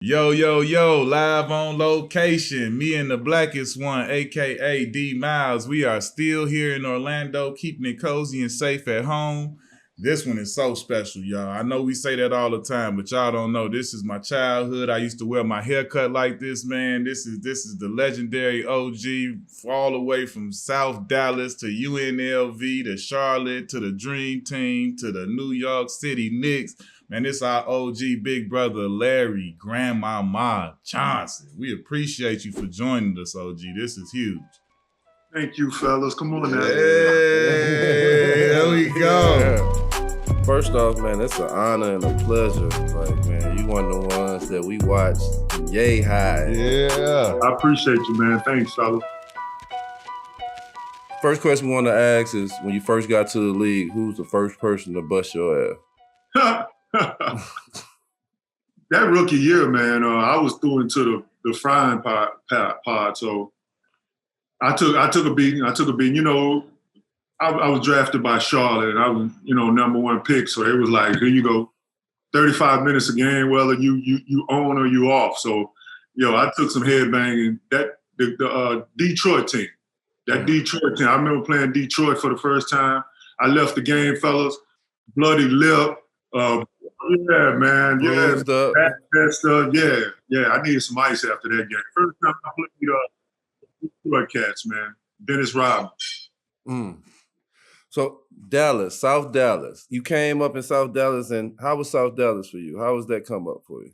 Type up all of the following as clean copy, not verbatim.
Yo, yo, yo, live on location. Me and the blackest one, aka D Miles. We are still here in Orlando, keeping it cozy and safe at home. This one is so special, y'all. I know we say that all the time, but y'all don't know. This is my childhood. I used to wear my haircut like this, man. This is the legendary OG, all the way from South Dallas to UNLV to Charlotte to the Dream Team to the New York City Knicks. Man, this our OG big brother, Larry, Grandmama Johnson. We appreciate you for joining us, OG. This is huge. Thank you, fellas. Come on now. Hey, there we go. First off, man, it's an honor and a pleasure. Like, man, you one of the ones that we watched yay high. Yeah. I appreciate you, man. Thanks, fellas. First question we want to ask is, when you first got to the league, who's the first person to bust your ass? That rookie year, man, I was through into the frying pod, so I took a beating. You know, I was drafted by Charlotte, and I was, number one pick. So it was like, here you go, 35 minutes a game, whether you on or you off. So, I took some headbanging. The Detroit team, Detroit team. I remember playing Detroit for the first time. I left the game, fellas, bloody lip. Yeah, man. Yeah, that stuff. Yeah. I needed some ice after that game. First time I played Detroit Cats, man. Dennis Rodman. So Dallas, South Dallas. You came up in South Dallas, and how was South Dallas for you? How was that come up for you?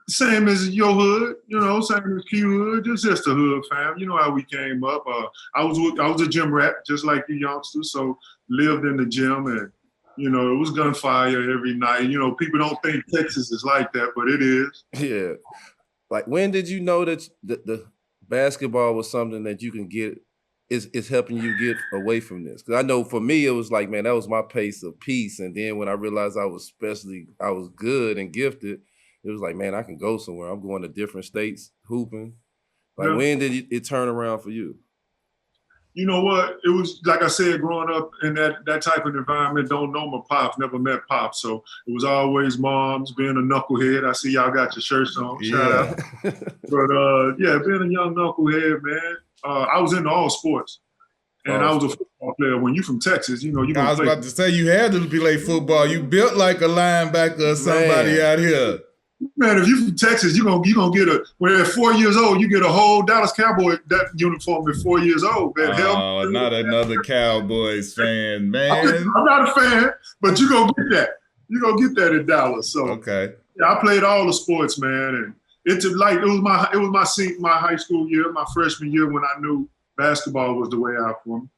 Same as your hood, same as Q hood, just a hood fam. You know how we came up. I was a gym rat, just like you youngsters, so lived in the gym, and it was gunfire every night. People don't think Texas is like that, but it is. Yeah. Like, when did you know that the basketball was something that you can get, is helping you get away from this? Because I know for me, it was like, man, that was my pace of peace. And then when I realized I was good and gifted, it was like, man, I can go somewhere. I'm going to different states, hooping. Like, when did it turn around for you? You know what? It was, like I said, growing up in that type of environment, don't know my pops, never met pops. So it was always moms, being a knucklehead. I see y'all got your shirts on. Shout out. But, being a young knucklehead, man, I was into all sports. And I was a football player. When you from Texas, you I was about to say, you had to play football. You built like a linebacker or somebody out here. Man, if you from Texas, you gonna get when at 4 years old, you get a whole Dallas Cowboy that uniform at 4 years old, man. Oh, not another Cowboys fan, man. I'm not a fan, but you gonna get that. You gonna get that in Dallas. So okay. Yeah, I played all the sports, man, and it was my high school year, my freshman year, when I knew basketball was the way out for me.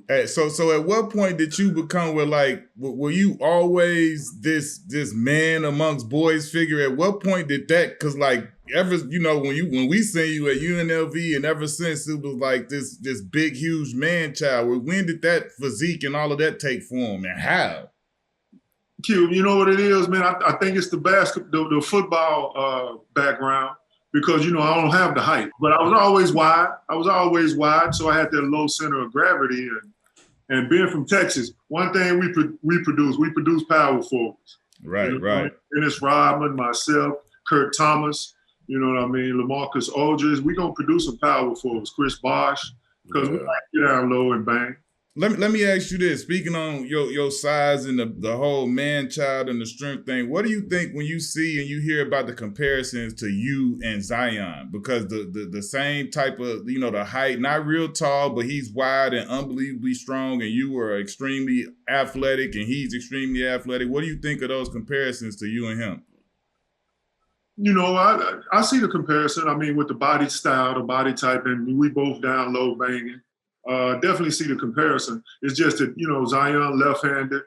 Hey, so at what point did you become were you always this man amongst boys figure? At what point did that, because when we seen you at UNLV, and ever since it was like this big huge man child. When did that physique and all of that take form, and how? Q, you know what it is, man? I think it's the football background. Because, I don't have the height, but I was always wide. So I had that low center of gravity. And being from Texas, one thing we produce power forwards. Right. Dennis Rodman, myself, Kurt Thomas, you know what I mean? LaMarcus Aldridge. We're going to produce some power forwards. Chris Bosh, because we like to get down low and bang. Let me ask you this. Speaking on your size and the whole man-child and the strength thing, what do you think when you see and you hear about the comparisons to you and Zion? Because the same type of, the height, not real tall, but he's wide and unbelievably strong, and you were extremely athletic and he's extremely athletic. What do you think of those comparisons to you and him? I see the comparison. I mean, with the body style, the body type, and we both down low banging. Definitely see the comparison. It's just that, Zion left-handed.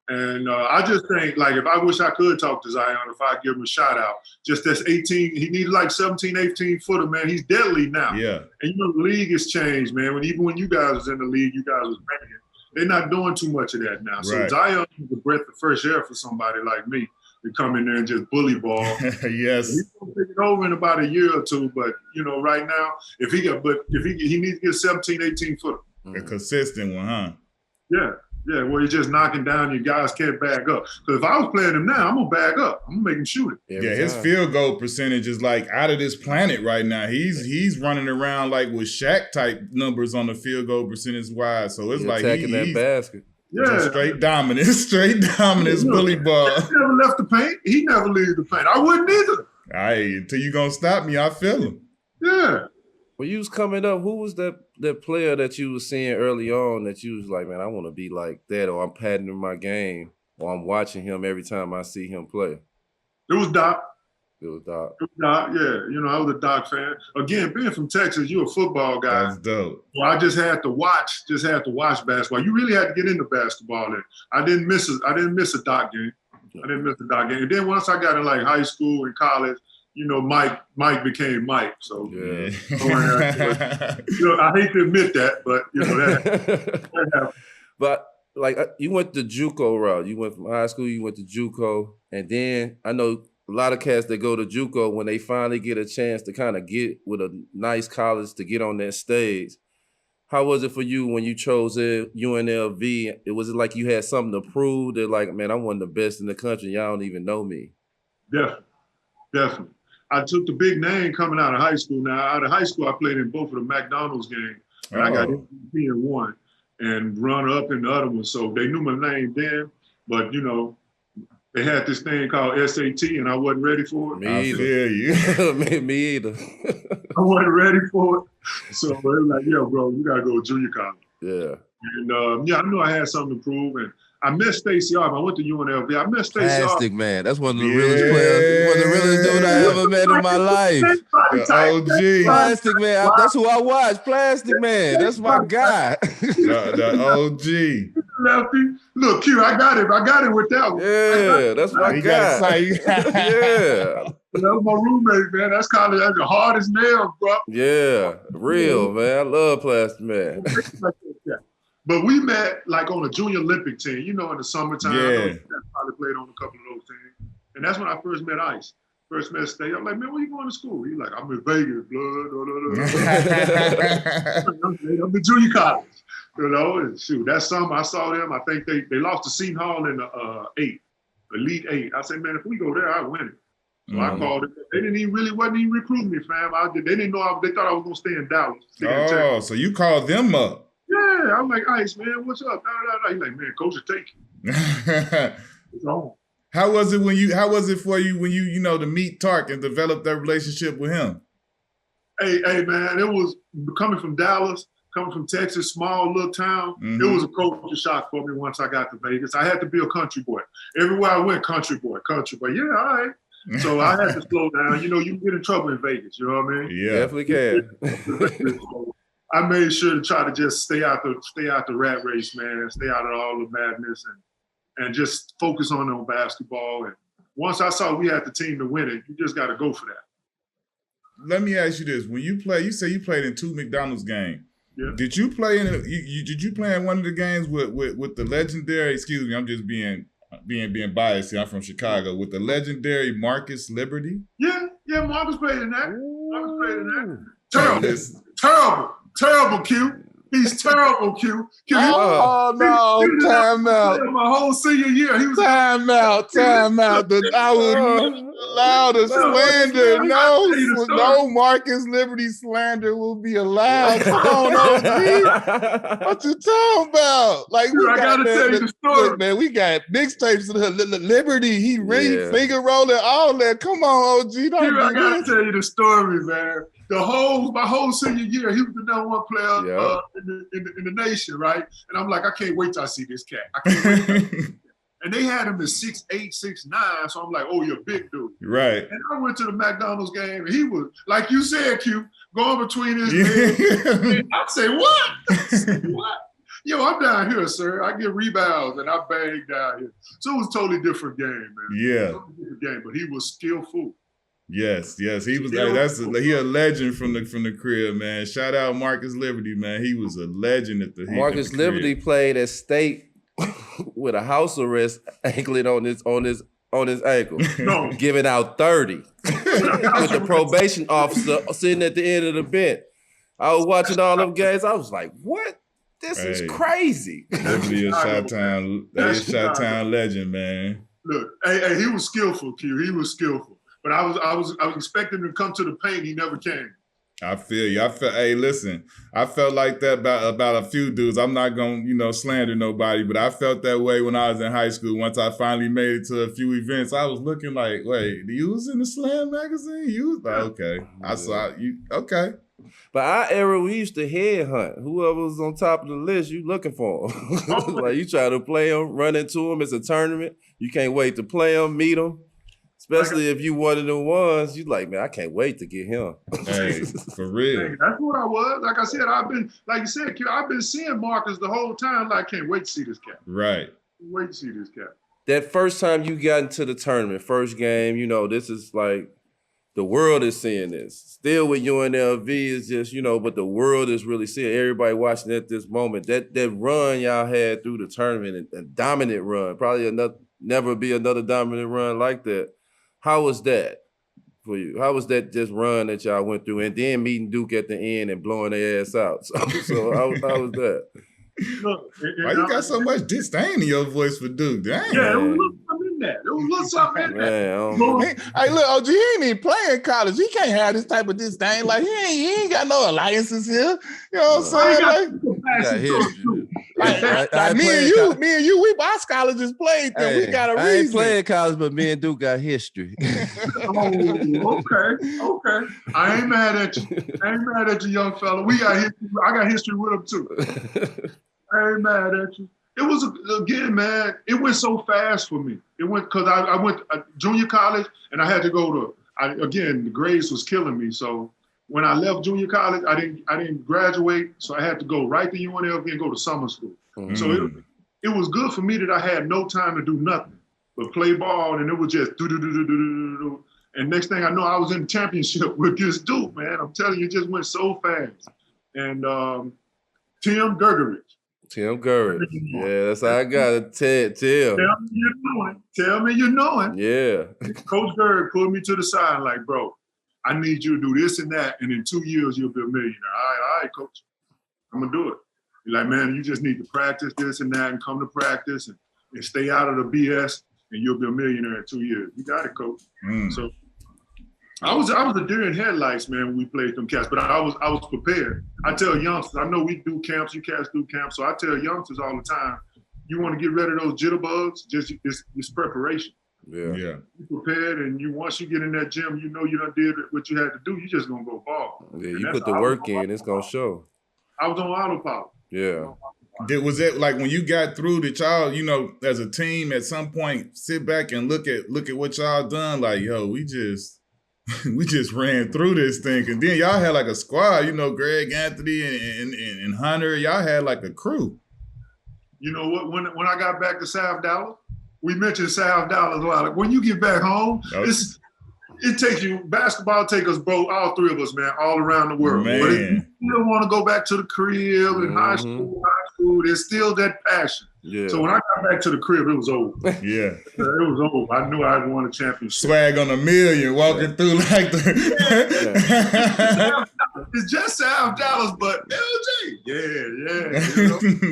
And I just think, if I wish I could talk to Zion, if I give him a shout out, just that's 18, he needs 17, 18 footer, man. He's deadly now. Yeah. And the league has changed, man. Even when you guys was in the league, you guys was banging. They're not doing too much of that now. So Zion is a breath of fresh air for somebody like me to come in there and just bully ball. Yes. He's gonna take it over in about a year or two, but right now, he needs to get 17, 18 footer. A consistent one, huh? Yeah. Yeah, where you're just knocking down, you guys can't back up. Because if I was playing him now, I'm going to back up. I'm going to make him shoot it. Yeah, his field goal percentage is like out of this planet right now. He's running around like with Shaq type numbers on the field goal percentage wise. So it's like attacking that basket. Yeah. Straight dominance, bully ball. He never left the paint. He never leaves the paint. I wouldn't either. Until you gonna stop me, I feel him. Yeah. When you was coming up, who was that player that you was seeing early on that you was like, man, I want to be like that, or I'm patterning my game, or I'm watching him every time I see him play? It was Doc. It was Doc. Yeah. You know, I was a Doc fan. Again, being from Texas, you're a football guy. That's dope. Well, I just had to watch basketball. You really had to get into basketball. And I didn't miss a Doc game. And then once I got in like high school and college, you know, Mike became Mike. So Yeah. You know, I hate to admit that, but you know that happened. But like you went the JUCO route. You went from high school, you went to JUCO, and then I know a lot of cats that go to JUCO, when they finally get a chance to kind of get with a nice college to get on that stage. How was it for you when you chose UNLV? Was it like you had something to prove that, like, man, I'm one of the best in the country. Y'all don't even know me. Definitely. I took the big name coming out of high school. Now, out of high school, I played in both of the McDonald's games. And I got MVP in one and runner up in the other one. So they knew my name then. But, you know, they had this thing called SAT, and I wasn't ready for it. Me either. Me either. I wasn't ready for it. So they were like, yeah, bro, you got to go to junior college. Yeah. And, I knew I had something to prove. And I met Stacey Arp. I went to UNLV. I met Stacey Arp. Plastic Man. That's one of the realest players, one of the realest dudes I ever met in my life. The OG. Plastic Man. That's who I watch. Plastic Man. That's my guy. The OG. Lefty. Look, Q, I got it with that one. Yeah, that's my guy. Yeah. That was my roommate, man. That's the hardest nail, bro. Yeah, real, man. I love Plastic Man. But we met like on a junior Olympic team, you know, in the summertime. Yeah. Probably played on a couple of those teams. And that's when I first met Ice. First met State. I'm like, man, where you going to school? He's like, I'm in Vegas, I'm in junior college. You know, and shoot, that summer I saw them. I think they lost to Seton Hall in the Elite Eight. I said, man, if we go there, I win it. So I called it. They wasn't even recruiting me, fam. They didn't know. They thought I was gonna stay in Dallas. So you called them up? Yeah, I'm like, Ice, man, what's up? He's like, man, coach will take you. It's on. How was it for you when you to meet Tark and develop that relationship with him? Hey, man, it was coming from Dallas. Coming from Texas, small little town, It was a culture shock for me once I got to Vegas. I had to be a country boy. Everywhere I went, country boy. Yeah, all right. So I had to slow down. You know, you can get in trouble in Vegas. You know what I mean? Yeah, definitely can. I made sure to try to just stay out the rat race, man. Stay out of all the madness and just focus on basketball. And once I saw we had the team to win it, you just got to go for that. Let me ask you this: when you play, you say you played in 2 McDonald's games. Yeah. Did you play did you play in one of the games with the legendary? Excuse me, I'm just being biased here. I'm from Chicago. With the legendary Marcus Liberty. Yeah, Marcus played in that. Terrible, Q. He's terrible, Q. Oh no! Time out. My whole senior year, he was time out. I would allow the slander. No Marcus Liberty slander will be allowed. Come on, OG. What you talking about? Like, I gotta tell you the story, look, man. We got mixtapes of Liberty. He really finger rolling all that. Come on, OG. I gotta tell you the story, man. My whole senior year, he was the #1 player in the nation, right? And I'm like, I can't wait till I see this cat. I can't wait. And they had him at 6'8", 6'9", so I'm like, oh, you're a big dude. Right. And I went to the McDonald's game, and he was, like you said, Q, going between his legs. I say, what? What? Yo, I'm down here, sir. I get rebounds, and I bang down here. So it was a totally different game, man. Yeah. Totally different game, but he was skillful. Yes, he was. He a legend from the crib, man. Shout out Marcus Liberty, man. He was a legend at the. Marcus Liberty played at State with a house arrest anklet on his ankle, giving out 30 with the probation officer sitting at the end of the bench. I was watching all them games. I was like, what? This Hey. is crazy. Definitely a Chi-Town legend, man. Look, hey, he was skillful, Q. He was skillful. But I was expecting him to come to the paint. He never came. I feel you. Hey, listen, I felt like that about a few dudes. I'm not gonna, slander nobody, but I felt that way when I was in high school. Once I finally made it to a few events, I was looking like, wait, you was in the Slam magazine? You was okay. I saw you. Okay. But our era, we used to headhunt. Whoever was on top of the list, you looking for them. Like you try to play them, run into them. It's a tournament. You can't wait to play them, meet them. Especially if you one of the ones, you like, man, I can't wait to get him. Hey, for real. Hey, that's what I was. Like I said, like you said, Q, I've been seeing Marcus the whole time. Like, can't wait to see this cat. Right. Can't wait to see this cat. That first time you got into the tournament, first game, this is like, the world is seeing this. Still with UNLV is just, but the world is really seeing everybody watching at this moment. That run y'all had through the tournament, a dominant run, probably never be another dominant run like that. How was that for you? How was that just run that y'all went through and then meeting Duke at the end and blowing their ass out? So how was that? Look, why you got so much disdain in your voice for Duke? Dang. Yeah, there was a little something in that. There was a little something in that. Hey, look, OG, he ain't even playing college. He can't have this type of disdain. Like, he ain't got no alliances here. You know what I'm saying? Like me and you, we our colleges played them. Hey, we got a reason. I ain't playing college, but me and Duke got history. Okay. I ain't mad at you, young fella. We got history. I got history with him too. I ain't mad at you. It was, again, man, it went so fast for me. It went, because I went junior college and I had to go to, again, the grades was killing me. So when I left junior college, I didn't graduate. So I had to go right to UNLV and go to summer school. Mm-hmm. So it was good for me that I had no time to do nothing but play ball, and it was just do. And next thing I know, I was in the championship with this dude, man. I'm telling you, it just went so fast. And Tim Gergerich. Tim Gergerich. Yeah, that's how I got it. Tim. Tell me you know it. Yeah. Coach Gergerich pulled me to the side like, bro, I need you to do this and that, and in 2 years, you'll be a millionaire. All right, coach. I'm going to do it. He's like, man, you just need to practice this and that and come to practice and stay out of the BS, and you'll be a millionaire in 2 years. You got it, coach. So I was a deer in headlights, man, when we played them cats, but I was prepared. I tell youngsters, I know we do camps, you cats do camps, so I tell youngsters all the time, you want to get rid of those jitterbugs, just it's preparation. Yeah. You prepared, and once you get in that gym, you done did what you had to do. You just gonna go ball. Yeah, you put the work in, it's gonna show. I was on autopilot. Yeah. Was it like when you got through that y'all, as a team at some point sit back and look at what y'all done? Like, yo, we just ran through this thing, and then y'all had like a squad. Greg Anthony and Hunter. Y'all had like a crew. You know what? When I got back to South Dallas. We mentioned South Dallas a lot. When you get back home, it takes you, basketball take us both, all three of us, man, all around the world. Man. But if you don't want to go back to the crib in high school, there's still that passion. Yeah. So when I got back to the crib, it was over. Yeah. It was over. I knew I won a championship. Swag on $1 million, walking through like the... It's just South Dallas, but LJ. Yeah.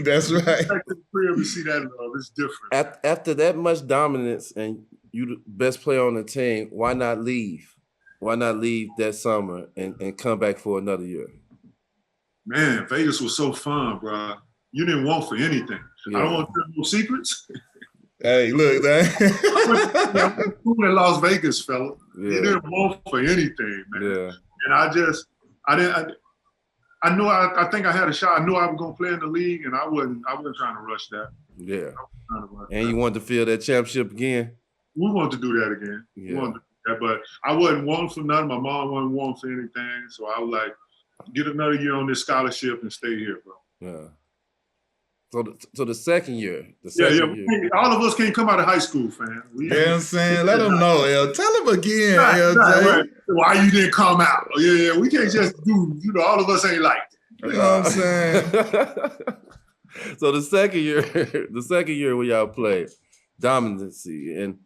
That's right. Back to the crib and see that love. It's different. After that much dominance and you the best player on the team, why not leave? Why not leave that summer and come back for another year? Man, Vegas was so fun, bro. You didn't want for anything. Yeah. I don't want to tell no secrets. Hey, look, man. I'm in Las Vegas, fella. Yeah. You didn't want for anything, man. Yeah. And I think I had a shot. I knew I was going to play in the league, and I wasn't trying to rush that. Yeah. And you wanted to feel that championship again? We wanted to do that again. Yeah. We wanted to do that, but I wasn't wanting for nothing. My mom wasn't wanting for anything. So I was like, get another year on this scholarship and stay here, bro. Yeah. So the second year. Year. All of us can't come out of high school, fam. You know what I'm saying? Let them know, L. Tell them again, LJ. Right. Why you didn't come out? Yeah. We can't just do, all of us ain't like that. You know what I'm saying? So the second year where y'all played, dominancy, and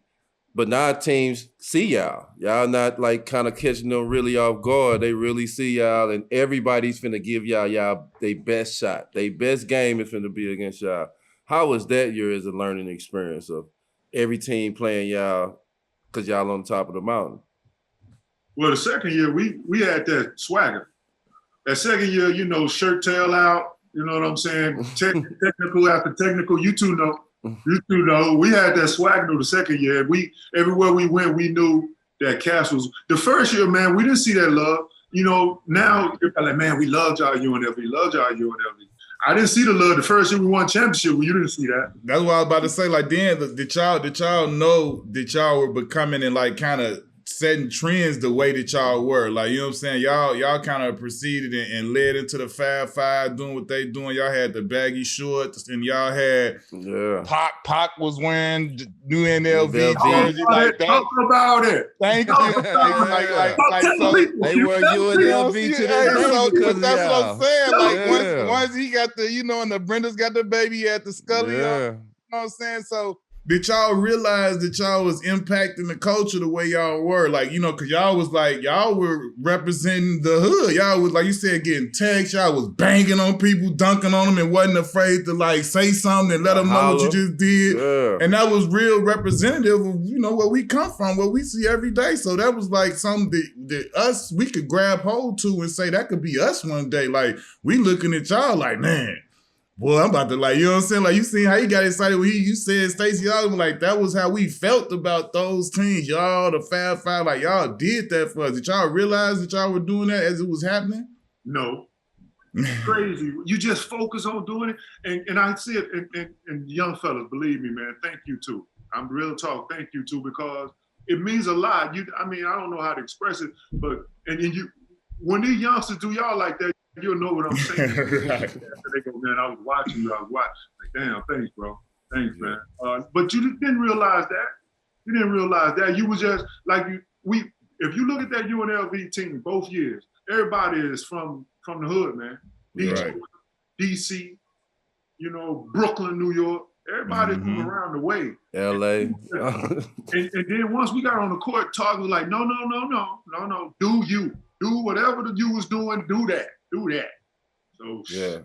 But now teams see y'all. Y'all not like kind of catching them really off guard. They really see y'all, and everybody's finna give y'all their best shot. Their best game is finna be against y'all. How was that year as a learning experience of every team playing y'all because y'all on top of the mountain? Well, the second year, we had that swagger. That second year, you know, shirt tail out, you know what I'm saying? Technical after technical, you two know. You two know. We had that swagger the second year. Everywhere we went, we knew that Cass was. The first year, man, we didn't see that love. You know, now you're like, man, we loved y'all UNLV, loved y'all UNLV. I didn't see the love the first year we won championship when you didn't see that. That's what I was about to say. Like, then did y'all know that y'all were becoming and like kind of setting trends the way that y'all were? Like, you know what I'm saying? Y'all kind of proceeded and led into the Fab Five doing what they doing. Y'all had the baggy shorts and y'all had Pac was wearing UNLV jersey like that. Talk about it. Thank you. Like so they were UNLV to their day because of that's y'all. what I'm saying. Like once he got the, you know, and the Brenda's got the baby, he had the Scully on. You know what I'm saying? So did y'all realize that y'all was impacting the culture the way y'all were? Like, you know, because y'all was like, y'all were representing the hood. Y'all was, like you said, getting texts. Y'all was banging on people, dunking on them, and wasn't afraid to, like, say something and let them know what you just did. Yeah. And that was real representative of, you know, where we come from, what we see every day. So that was, like, something that we could grab hold to and say, that could be us one day. Like, we looking at y'all like, man, boy, I'm about to, like, you know what I'm saying? Like, you seen how he got excited when you said Stacey Augmon, like, that was how we felt about those teams. Y'all, the Fab Five, like, y'all did that for us. Did y'all realize that y'all were doing that as it was happening? No. Crazy. You just focus on doing it. And I see it, and young fellas, believe me, man, thank you, too. I'm real talk, thank you, too, because it means a lot. I mean, I don't know how to express it, but, when these youngsters do y'all like that, you'll know what I'm saying. Right. They go, man, I was watching you. Like, damn, thanks, bro. Thanks, man. But you didn't realize that. You didn't realize that. You was just like if you look at that UNLV team both years, everybody is from the hood, man. Right. DC, you know, Brooklyn, New York. Everybody from around the way. LA. and then once we got on the court, talk was like, no. Do you. Do whatever you was doing, do that. So yeah,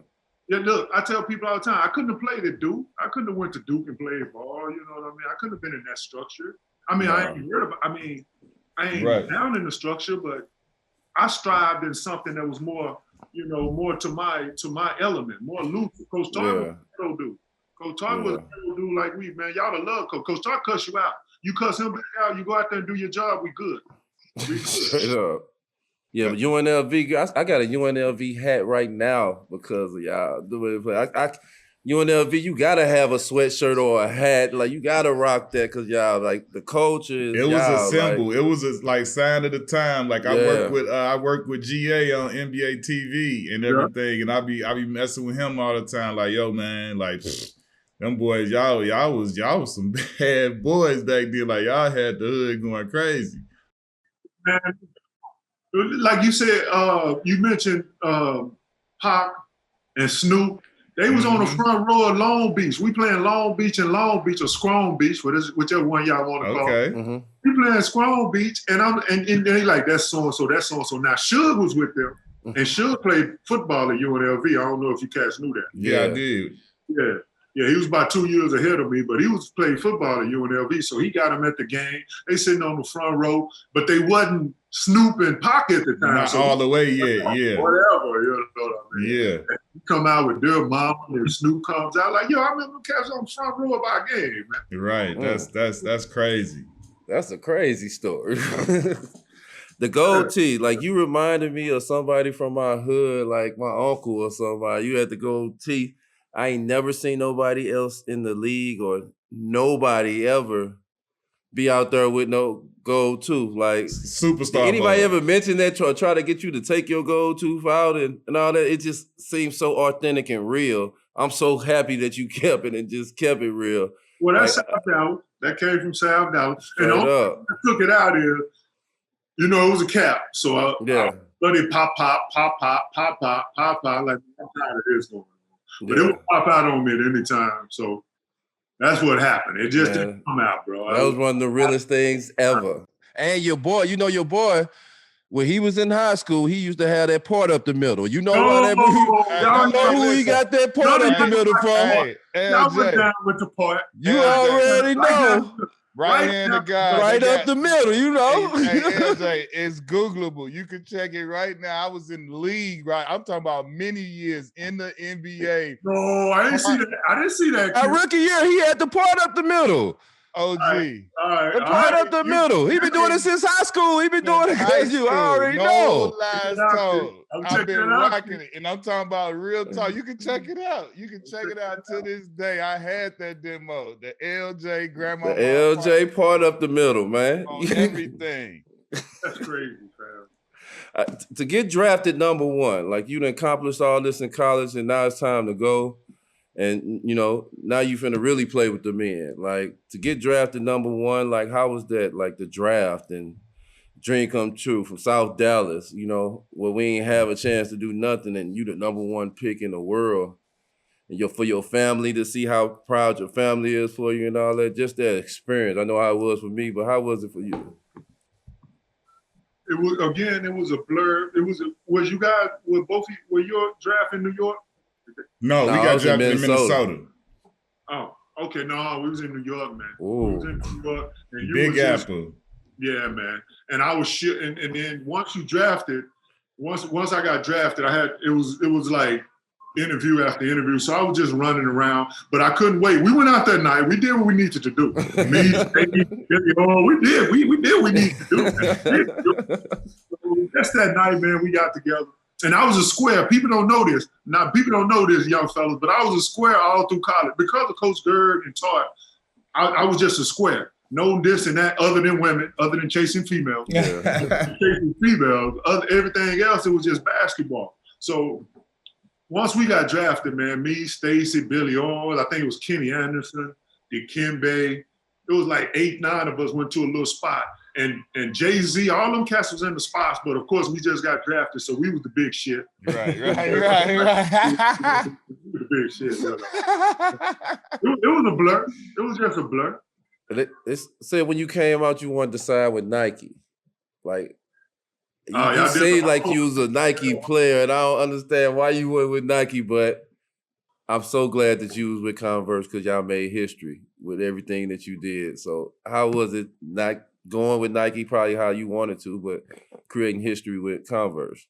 look, I tell people all the time, I couldn't have played at Duke. I couldn't have went to Duke and played ball, you know what I mean? I couldn't have been in that structure. I mean, I ain't down in the structure, but I strived in something that was more, you know, more to my element, more loose. Coach Tark was a ghetto dude. Coach Tark was a ghetto dude like we, man. Y'all to love Coach. Coach Tark cuss you out. You cuss him back out, you go out there and do your job, we good. Straight up. Yeah, but UNLV, I got a UNLV hat right now because of y'all. UNLV, you gotta have a sweatshirt or a hat. Like, you gotta rock that because y'all, like, the culture is. It was a symbol. Like, it was a like sign of the time. Like, I work with GA on NBA TV and everything, and I be messing with him all the time. Like, yo, man, like, them boys, y'all was some bad boys back then. Like, y'all had the hood going crazy. Man. Like you said, you mentioned Pac and Snoop. They was on the front row of Long Beach. We playing Long Beach or Scrone Beach, whichever one y'all want to call it. Mm-hmm. We playing Scrone Beach, and they like, that's so-and-so, that's so-and-so. Now, Suge was with them, and Suge played football at UNLV. I don't know if you cats knew that. Yeah, I did. Yeah, he was about 2 years ahead of me, but he was playing football at UNLV, so he got him at the game. They sitting on the front row, but they wasn't Snoop and Pac at the time. Not so all the way yet, yeah. Whatever, you know what I mean? Yeah. You come out with Dear Mama, and Snoop comes out like, yo, I remember cats on the front row of our game, man. Right, that's crazy. That's a crazy story. The gold tee, like, you reminded me of somebody from my hood, like my uncle or somebody. You had the gold tee. I ain't never seen nobody else in the league or nobody ever be out there with no gold tooth. Like, superstar. Did anybody ever mention that or try to get you to take your gold tooth out and all that? It just seems so authentic and real. I'm so happy that you kept it and just kept it real. Well, that's South Dallas. That came from South Dallas. And the only thing I took it out is, you know, it was a cap. So I let it pop, like, I'm tired of this going on. But it would pop out on me at any time. So That's what happened. It just didn't come out, bro. That was one of the realest things ever. And your boy, your boy, when he was in high school, he used to have that part up the middle. You know why that? You know who he got that part up the middle from? Y'all went down with the part. You already know. Right-handed guy. Right up the middle, you know. Hey, LJ, it's Googleable. You can check it right now. I was in the league, right? I'm talking about many years in the NBA. No, I didn't see that. I didn't see that. Our rookie year, he had the part up the middle. OG. The part up the middle. He been doing it since high school. He been doing it because you already know. Lies told. I've been rocking it. And I'm talking about real talk. You can check it out. You can check it out to this day. I had that demo. The LJ Grandmama. The LJ part up the middle, man. On everything. That's crazy, fam. To get drafted number one, like you done accomplished all this in college and now it's time to go. And, you know, now you finna really play with the men. Like, to get drafted number one, like, how was that? Like, the draft and dream come true from South Dallas, you know, where we ain't have a chance to do nothing and you the number one pick in the world. And for your family to see how proud your family is for you and all that, just that experience. I know how it was for me, but how was it for you? It was a blur. Was you guys, were your draft in New York? No, we got drafted in Minnesota. Oh, okay. No, we was in New York, man. Ooh. We was in New York. And you Big Apple. Yeah, man. And I was shit. And then once you drafted, once I got drafted, it was like interview after interview. So I was just running around, but I couldn't wait. We went out that night. We did what we needed to do. We did what we needed to do. So that's that night, man. We got together. And I was a square. People don't know this. Now, people don't know this, young fellas, but I was a square all through college. Because of Coach Gerd and Todd, I was just a square. No this and that other than women, other than chasing females. Chasing females. Everything else, it was just basketball. So once we got drafted, man, me, Stacy, Billy Owens, I think it was Kenny Anderson, Dikembe. It was like 8, 9 of us went to a little spot. And Jay-Z, all them cats was in the spots, but of course we just got drafted, so we was the big shit. Right. We were the big shit. It was a blur. It was just a blur. It said when you came out, you wanted to sign with Nike. Like, you seemed like you was a Nike player, and I don't understand why you went with Nike, but I'm so glad that you was with Converse because y'all made history with everything that you did. So how was it not going with Nike, probably how you wanted to, but creating history with Converse?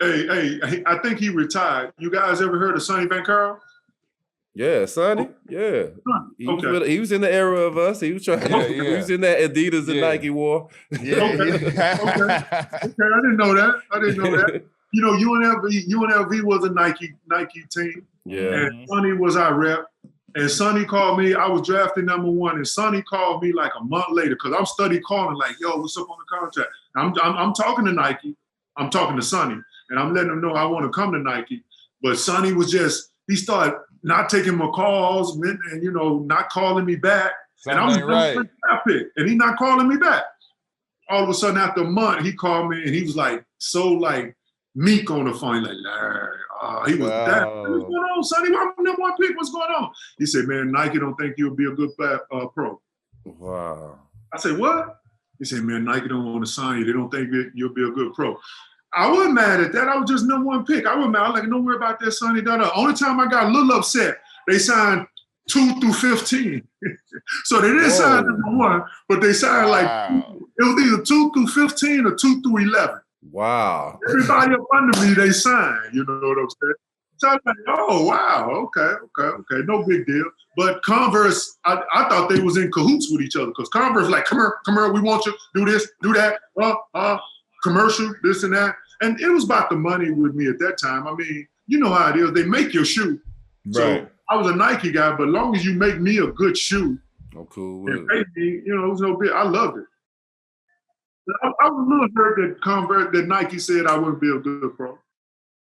I think he retired. You guys ever heard of Sonny Vancaro? Yeah, Sonny. Yeah. He was in the era of us. He was trying. He was in that Adidas and Nike war. Okay. I didn't know that. You know, UNLV was a Nike team. Yeah. And Sonny was our rep. And Sonny called me. I was drafted number 1, and Sonny called me like a month later because I'm study calling like, "Yo, what's up on the contract?" I'm talking to Nike. I'm talking to Sonny, and I'm letting him know I want to come to Nike. But Sonny was he started not taking my calls and not calling me back. Something and I was right. Pick, and he not calling me back. All of a sudden, after a month, he called me and he was like meek on the phone, like, he was that. What's going on, Sonny? I'm number 1 pick. What's going on? He said, man, Nike don't think you'll be a good pro. Wow. I said, what? He said, man, Nike don't want to sign you. They don't think that you'll be a good pro. I wasn't mad at that. I was just number 1 pick. I wasn't mad. I was like, don't worry about that, Sonny. Only time I got a little upset, they signed 2 through 15. So they didn't sign number 1, but they signed it was either 2 through 15 or 2 through 11. Wow. Everybody up under me, they signed, you know what I'm saying? So I was like, oh, wow, okay, no big deal. But Converse, I thought they was in cahoots with each other because Converse like, come here, we want you, do this, do that, commercial, this and that. And it was about the money with me at that time. I mean, you know how it is. They make your shoe. Right. So I was a Nike guy, but as long as you make me a good shoe, I'm cool with it. Pay me, it was no big. I loved it. I was a little hurt that Nike said I wouldn't be a good pro.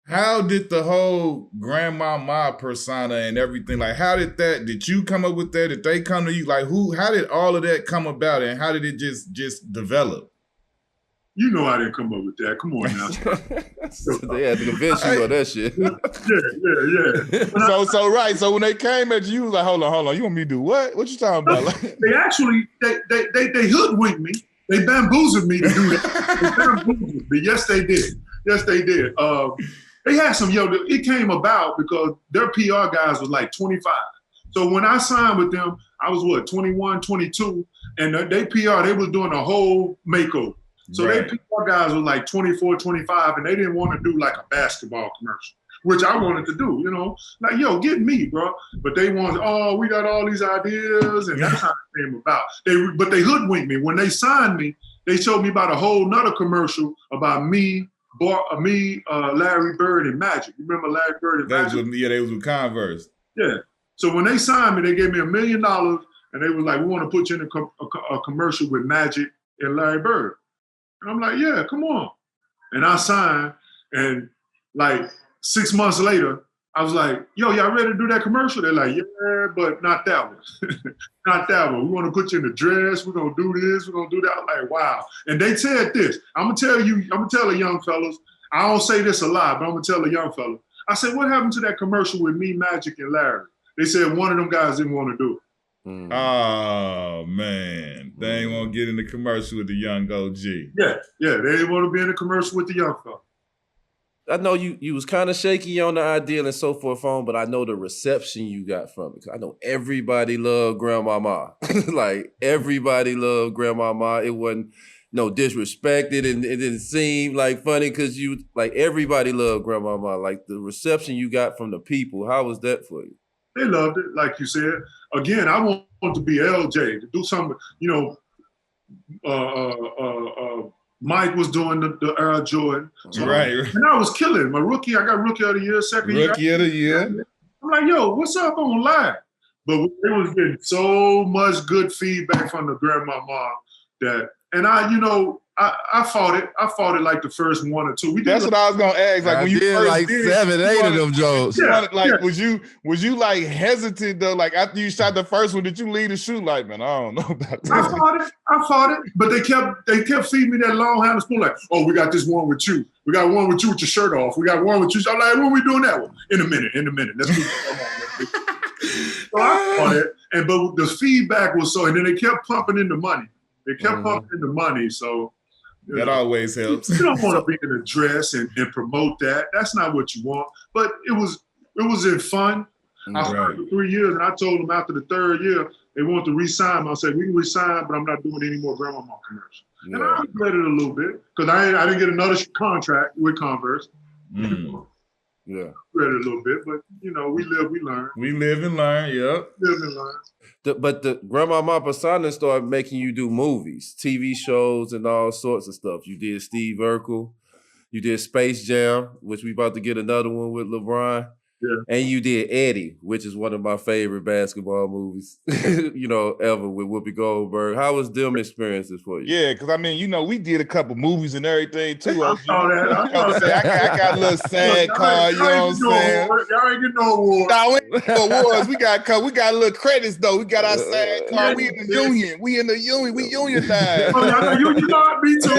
How did the whole Grandmama persona and everything, like, did you come up with that? Did they come to you? Like, how did all of that come about and how did it just develop? You know I didn't come up with that. Come on now. They had to convince you of that shit. Yeah. So right. So when they came at you, you was like, hold on. You want me to do what? What you talking about? Like, they actually they hoodwinked me. They bamboozled me to do that. They bamboozled me. Yes, they did. They had some, it came about because their PR guys was like 25. So when I signed with them, I was 21, 22, and they PR, they was doing a whole makeover. So they PR guys were like 24, 25, and they didn't want to do like a basketball commercial, which I wanted to do, like, get me, bro. But they wanted, we got all these ideas, and that's how it came about. But they hoodwinked me. When they signed me, they showed me about a whole nother commercial about me, Larry Bird, and Magic. You remember Larry Bird and Magic? They was with Converse. Yeah. So when they signed me, they gave me $1 million, and they was like, we want to put you in a commercial with Magic and Larry Bird. And I'm like, yeah, come on. And I signed, and like 6 months later, I was like, yo, y'all ready to do that commercial? They're like, yeah, but not that one. Not that one. We want to put you in a dress. We're going to do this. We're going to do that. I'm like, wow. And they said this. I'm going to tell the young fellas, I don't say this a lot, but I'm going to tell the young fellas. I said, what happened to that commercial with me, Magic, and Larry? They said one of them guys didn't want to do it. Oh, man. They ain't want to get in the commercial with the young OG. Yeah. They didn't want to be in the commercial with the young fella. I know you was kind of shaky on the idea and so forth on, but I know the reception you got from it. I know everybody loved Grandmama. Like, everybody loved Grandmama. It wasn't no disrespect. It didn't seem like funny because everybody loved Grandmama. Like, the reception you got from the people, how was that for you? They loved it, like you said. Again, I want to be LJ, to do something, Mike was doing the Air Jordan. So, right. And I was killing. I got Rookie of the Year, second year. Rookie of the Year. I'm like, yo, what's up on live? But they was getting so much good feedback from the Grandmama that, and I fought it. I fought it like the first one or two. That's what I was gonna ask. Like, when you first like did, 7, 8 of them jokes. Was you like hesitant though? Like, after you shot the first one, did you leave the shoot like, man, I don't know about that? I fought it, but they kept feeding me that long handle spoon. Like, oh, we got this one with you. We got one with you with your shirt off. We got one with you. I'm like, when we doing that one? In a minute. Let's do it. So I fought it, but the feedback was so, and then they kept pumping in the money. So that always helps. You don't want to be in a dress and promote that. That's not what you want. But it was in fun. I started for 3 years, and I told them after the third year they wanted to re-sign me. I said, we can re-sign, but I'm not doing any more Grandmama commercials. Yeah. And I regret it a little bit because I didn't get another contract with Converse. Yeah, regret it a little bit, but we live, we learn. We live and learn. Yep. Live and learn. But the Grandmama persona started making you do movies, TV shows, and all sorts of stuff. You did Steve Urkel, you did Space Jam, which we about to get another one with LeBron. Yeah. And you did Eddie, which is one of my favorite basketball movies, ever, with Whoopi Goldberg. How was them experiences for you? Yeah, because we did a couple movies and everything too. I saw that. I got a little sad card, you know what I'm saying? Y'all ain't getting no awards. No, we ain't getting no awards. We got a little credits though. We got our sad card. We in the union. We unionized. You me too.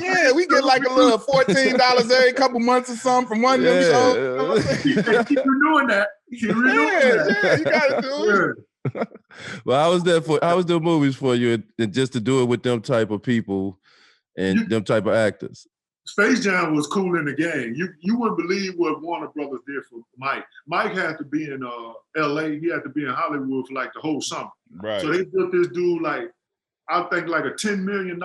Yeah, we get like a little $14 every couple months or something from one of them shows. Keep doing that. Yeah, you gotta do it. Well, how was the movies for you, and just to do it with them type of people and them type of actors? Space Jam was cool in the game. You wouldn't believe what Warner Brothers did for Mike. Mike had to be in LA. He had to be in Hollywood for like the whole summer. Right. So they built this dude I think like a $10 million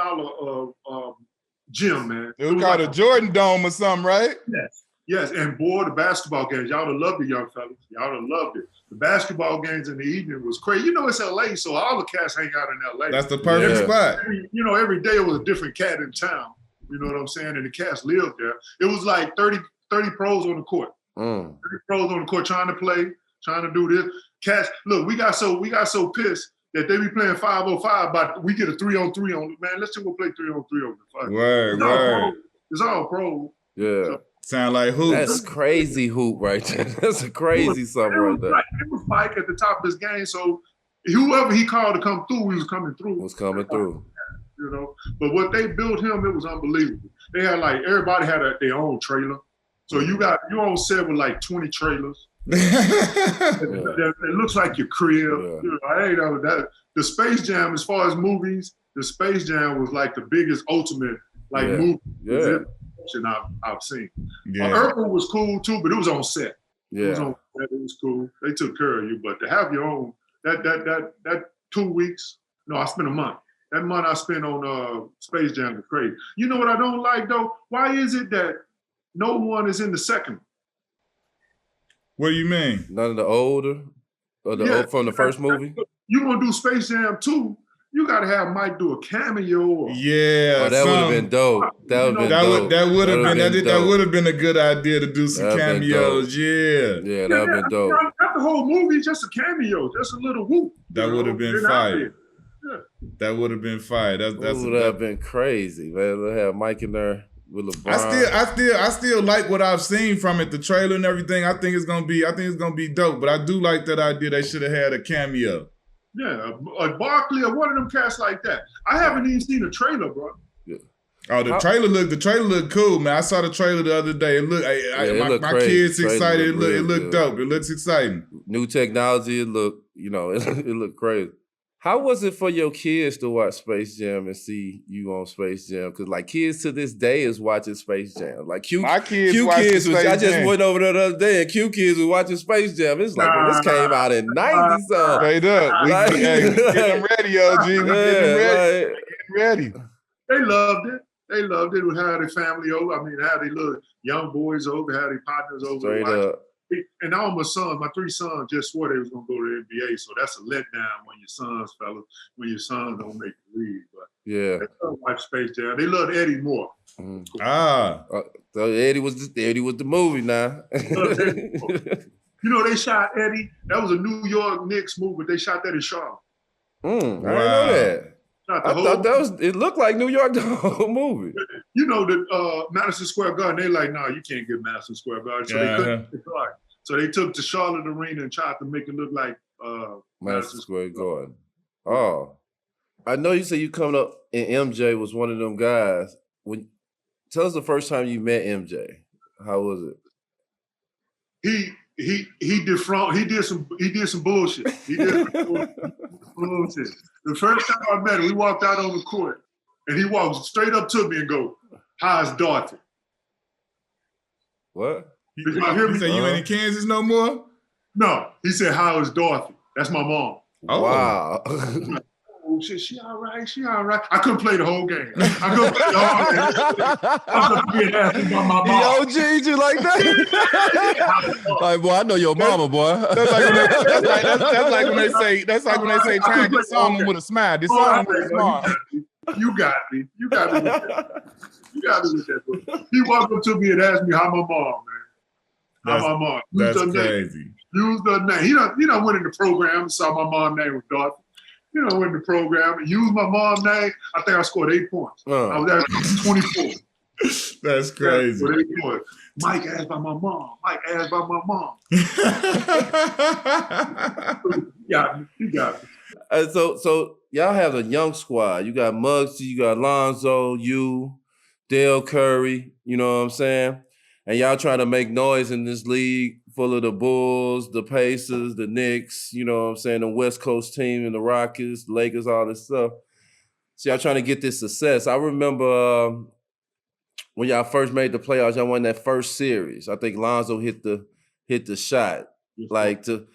gym, man. It was called a Jordan Dome or something, right? Yes, and boy, the basketball games, y'all would have loved it, young fellas. Y'all would have loved it. The basketball games in the evening was crazy. It's LA, so all the cats hang out in LA. That's the perfect spot. Every day it was a different cat in town. You know what I'm saying? And the cats lived there. It was like 30 pros on the court. 30 pros on the court trying to play, trying to do this. Cats, look, we got so pissed that they be playing 5-on-5, but we get a 3-on-3 on. Man, let's just go play 3-on-3 on the fight. Word. It's all pro. Yeah. Sound like hoop. That's crazy hoop right there. That's a crazy something right there. It was Mike at the top of his game, so whoever he called to come through, he was coming through. you know. But what they built him, it was unbelievable. They had like everybody had their own trailer, so you on set with like 20 trailers. It looks like your crib. You know, that the Space Jam, as far as movies, the Space Jam was like the biggest ultimate movie I've seen. Urkel was cool too, but it was on set. Yeah, it was cool. They took care of you, but to have your own that 2 weeks. No, I spent a month. That month I spent on Space Jam was crazy. You know what I don't like though? Why is it that no one is in the second? What do you mean? None of the older or the old from the first movie? You gonna do Space Jam 2, you gotta have Mike do a cameo. Yeah. That would have been dope. That would have been a good idea to do some cameos. Yeah, that would have been dope. Not the whole movie, just a cameo, just a little whoop. That would have been fire. That would have been fire. That would have been crazy, man. They have Mike in there with LeBron. I still like what I've seen from it, the trailer and everything. I think it's gonna be dope. But I do like that idea. They should have had a cameo. Yeah, a Barkley or one of them cats like that. I haven't even seen a trailer, bro. Yeah. Oh, the trailer looked cool, man. I saw the trailer the other day. It looked my kids excited. It looked dope. It looks exciting. New technology. It looked crazy. How was it for your kids to watch Space Jam and see you on Space Jam? Because like kids to this day is watching Space Jam. Like my kids I just went over there the other day and Q kids was watching Space Jam. It's like this came out in 90 something. Straight up. Get them ready, OG. Get them ready. They loved it. They loved it. We had their family over. I mean, had their little young boys over, had their partners over. Straight up. And all my 3 sons just swore they was gonna go to the NBA. So that's a letdown when your sons don't make the league. But yeah, they love watch Space Jam. They loved Eddie more. So Eddie was the movie now. You know, they shot Eddie. That was a New York Knicks movie. They shot that in Charlotte. I didn't know that. I thought it looked like New York, the whole movie. You know, the Madison Square Garden, they like, no, you can't get Madison Square Garden. So they couldn't. So they took the Charlotte Arena and tried to make it look like Madison Square Garden. Oh. I know you said you coming up and MJ was one of them guys. Tell us the first time you met MJ. How was it? He did some bullshit. He did some bullshit. The first time I met him, we walked out on the court, and he walked straight up to me and go, "How's Dorothy?" What? He said, "You ain't in Kansas no more?" No, he said, "How is Dorothy?" That's my mom. Oh wow. Oh shit, she all right. She all right. I couldn't play the whole game. I couldn't play the whole game. I was being asked about my mom. He OG'd you like that? Like, boy, I know your mama, boy. That's like when they say, try and get someone with a smile. This song with a smile. You got me. You got me with that. You got me with that. He walked up to me and asked me how my mom, man. How my mom. That's crazy. Use the name. He done went in the program and saw my mom's name was Dorothy. You know, in the program and used my mom's name. I think I scored 8 points. I was at 24. That's crazy. 8 points. Mike asked by my mom. Mike asked by my mom. You got me. So y'all have a young squad. You got Muggsy, you got Lonzo, you, Dale Curry, you know what I'm saying? And y'all trying to make noise in this league full of the Bulls, the Pacers, the Knicks, you know what I'm saying, the West Coast team and the Rockets, the Lakers, all this stuff. So y'all trying to get this success. I remember when y'all first made the playoffs, y'all won that first series. I think Lonzo hit the shot. Like to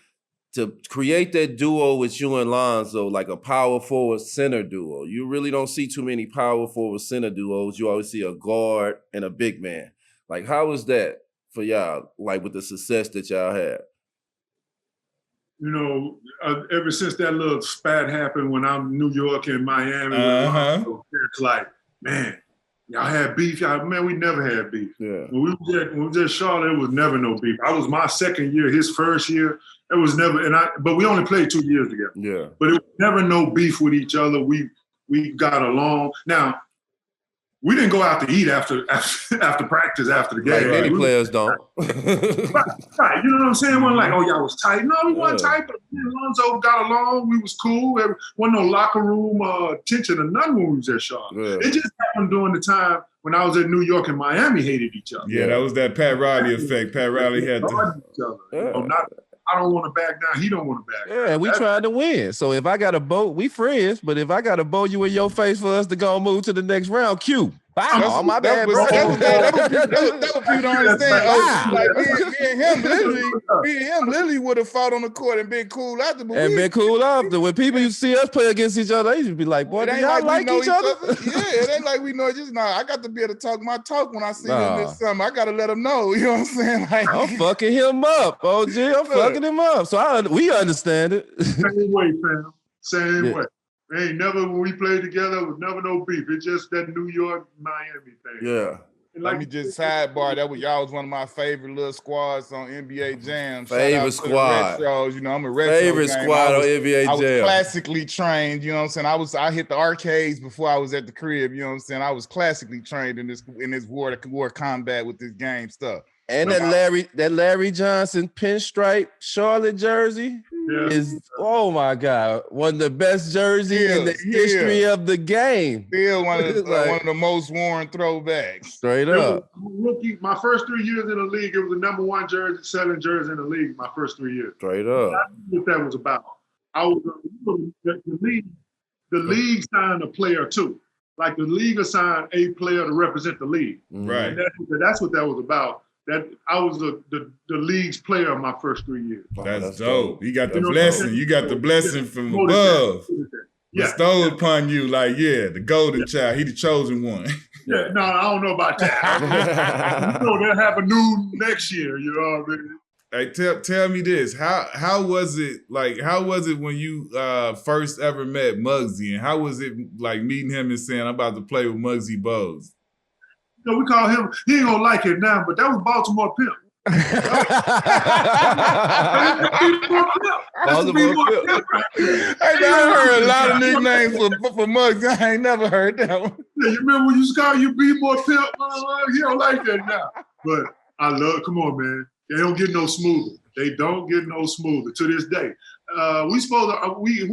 create that duo with you and Lonzo, like a power forward center duo. You really don't see too many power forward center duos. You always see a guard and a big man. Like, how was that for y'all, like with the success that y'all had? You know, ever since that little spat happened when I'm in New York and Miami, it's like, man, y'all had beef. Man, we never had beef. Yeah. When we was at Charlotte, it was never no beef. I was my second year, his first year. It was never, but we only played 2 years together. Yeah. But it was never no beef with each other. We got along. Now, we didn't go out to eat after practice, after the game. Like many players don't. Right. You know what I'm saying? Wasn't like, oh, y'all was tight. No, we weren't tight, but me and Lonzo got along. We was cool. There wasn't no locker room tension or none when we was at Charlotte. Yeah. It just happened during the time when I was in New York and Miami hated each other. Yeah, that was that Pat Riley effect. Pat Riley had to. I don't want to back down. He don't want to back down. Yeah, we trying to win. So if I got a boat, we friends. But if I got to bow you in your face for us to go move to the next round, Q. Wow, my bad, bro. That was people don't understand. Like me and him literally would have fought on the court and been cool after. Been cool after. When people you see us play against each other, they just be like, boy, do y'all like each other? Yeah, it ain't like we know. Just I got to be able to talk my talk when I see him this summer. I got to let him know. You know what I'm saying? Like, I'm fucking him up, OG. I'm fucking him up. So we understand it. Same way, fam. Same way. Ain't never, when we played together, it was never no beef. It's just that New York, Miami thing. Yeah. Let me just sidebar. Y'all was one of my favorite little squads on NBA Jam. Favorite squad. Retros. You know, I'm a retro favorite squad on NBA Jam. I was classically trained. You know what I'm saying? I hit the arcades before I was at the crib. You know what I'm saying? I was classically trained in this war combat with this game stuff. And that Larry Johnson pinstripe Charlotte jersey is, oh my God, one of the best jerseys in the history of the game. Still one of the most worn throwbacks. Straight up. Rookie, my first 3 years in the league, it was the number one jersey, selling jersey in the league. My first 3 years. Straight up. That's what that was about. I was the league signed a player too. Like the league assigned a player to represent the league. Right. And that's what that was about. That I was the league's player my first 3 years. That's dope. You got the blessing. You got the blessing from above. Bestowed upon you, like, the golden child. He the chosen one. Yeah, no, I don't know about that. They'll have a new next year, you know what I mean? Hey, tell me this. How was it when you first ever met Muggsy, and how was it like meeting him and saying, I'm about to play with Muggsy Bogues? You know, we call him, he ain't gonna like it now, but that was Baltimore Pimp. I heard a lot of nicknames for Muggs. I ain't never heard that one. Yeah, you remember when you used to call you B-Boy Pimp? He don't like that now. But I love, come on, man. They don't get no smoother. They don't get no smoother to this day. We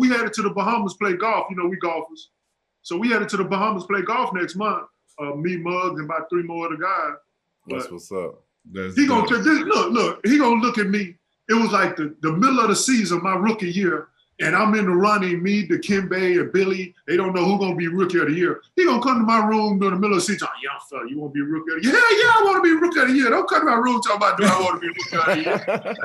headed to the Bahamas play golf. You know, we golfers. So we headed to the Bahamas play golf next month. Me, Muggs, and about 3 more other guys. That's what's up. He gonna look. He gonna look at me. It was like the middle of the season, my rookie year, and I'm in the running. Me, Dikembe, and Billy. They don't know who gonna be rookie of the year. He gonna come to my room during the middle of the season. Young fella, you want to be rookie of the year? Yeah, I want to be rookie of the year. Don't come to my room talking about do I want to be rookie of the year?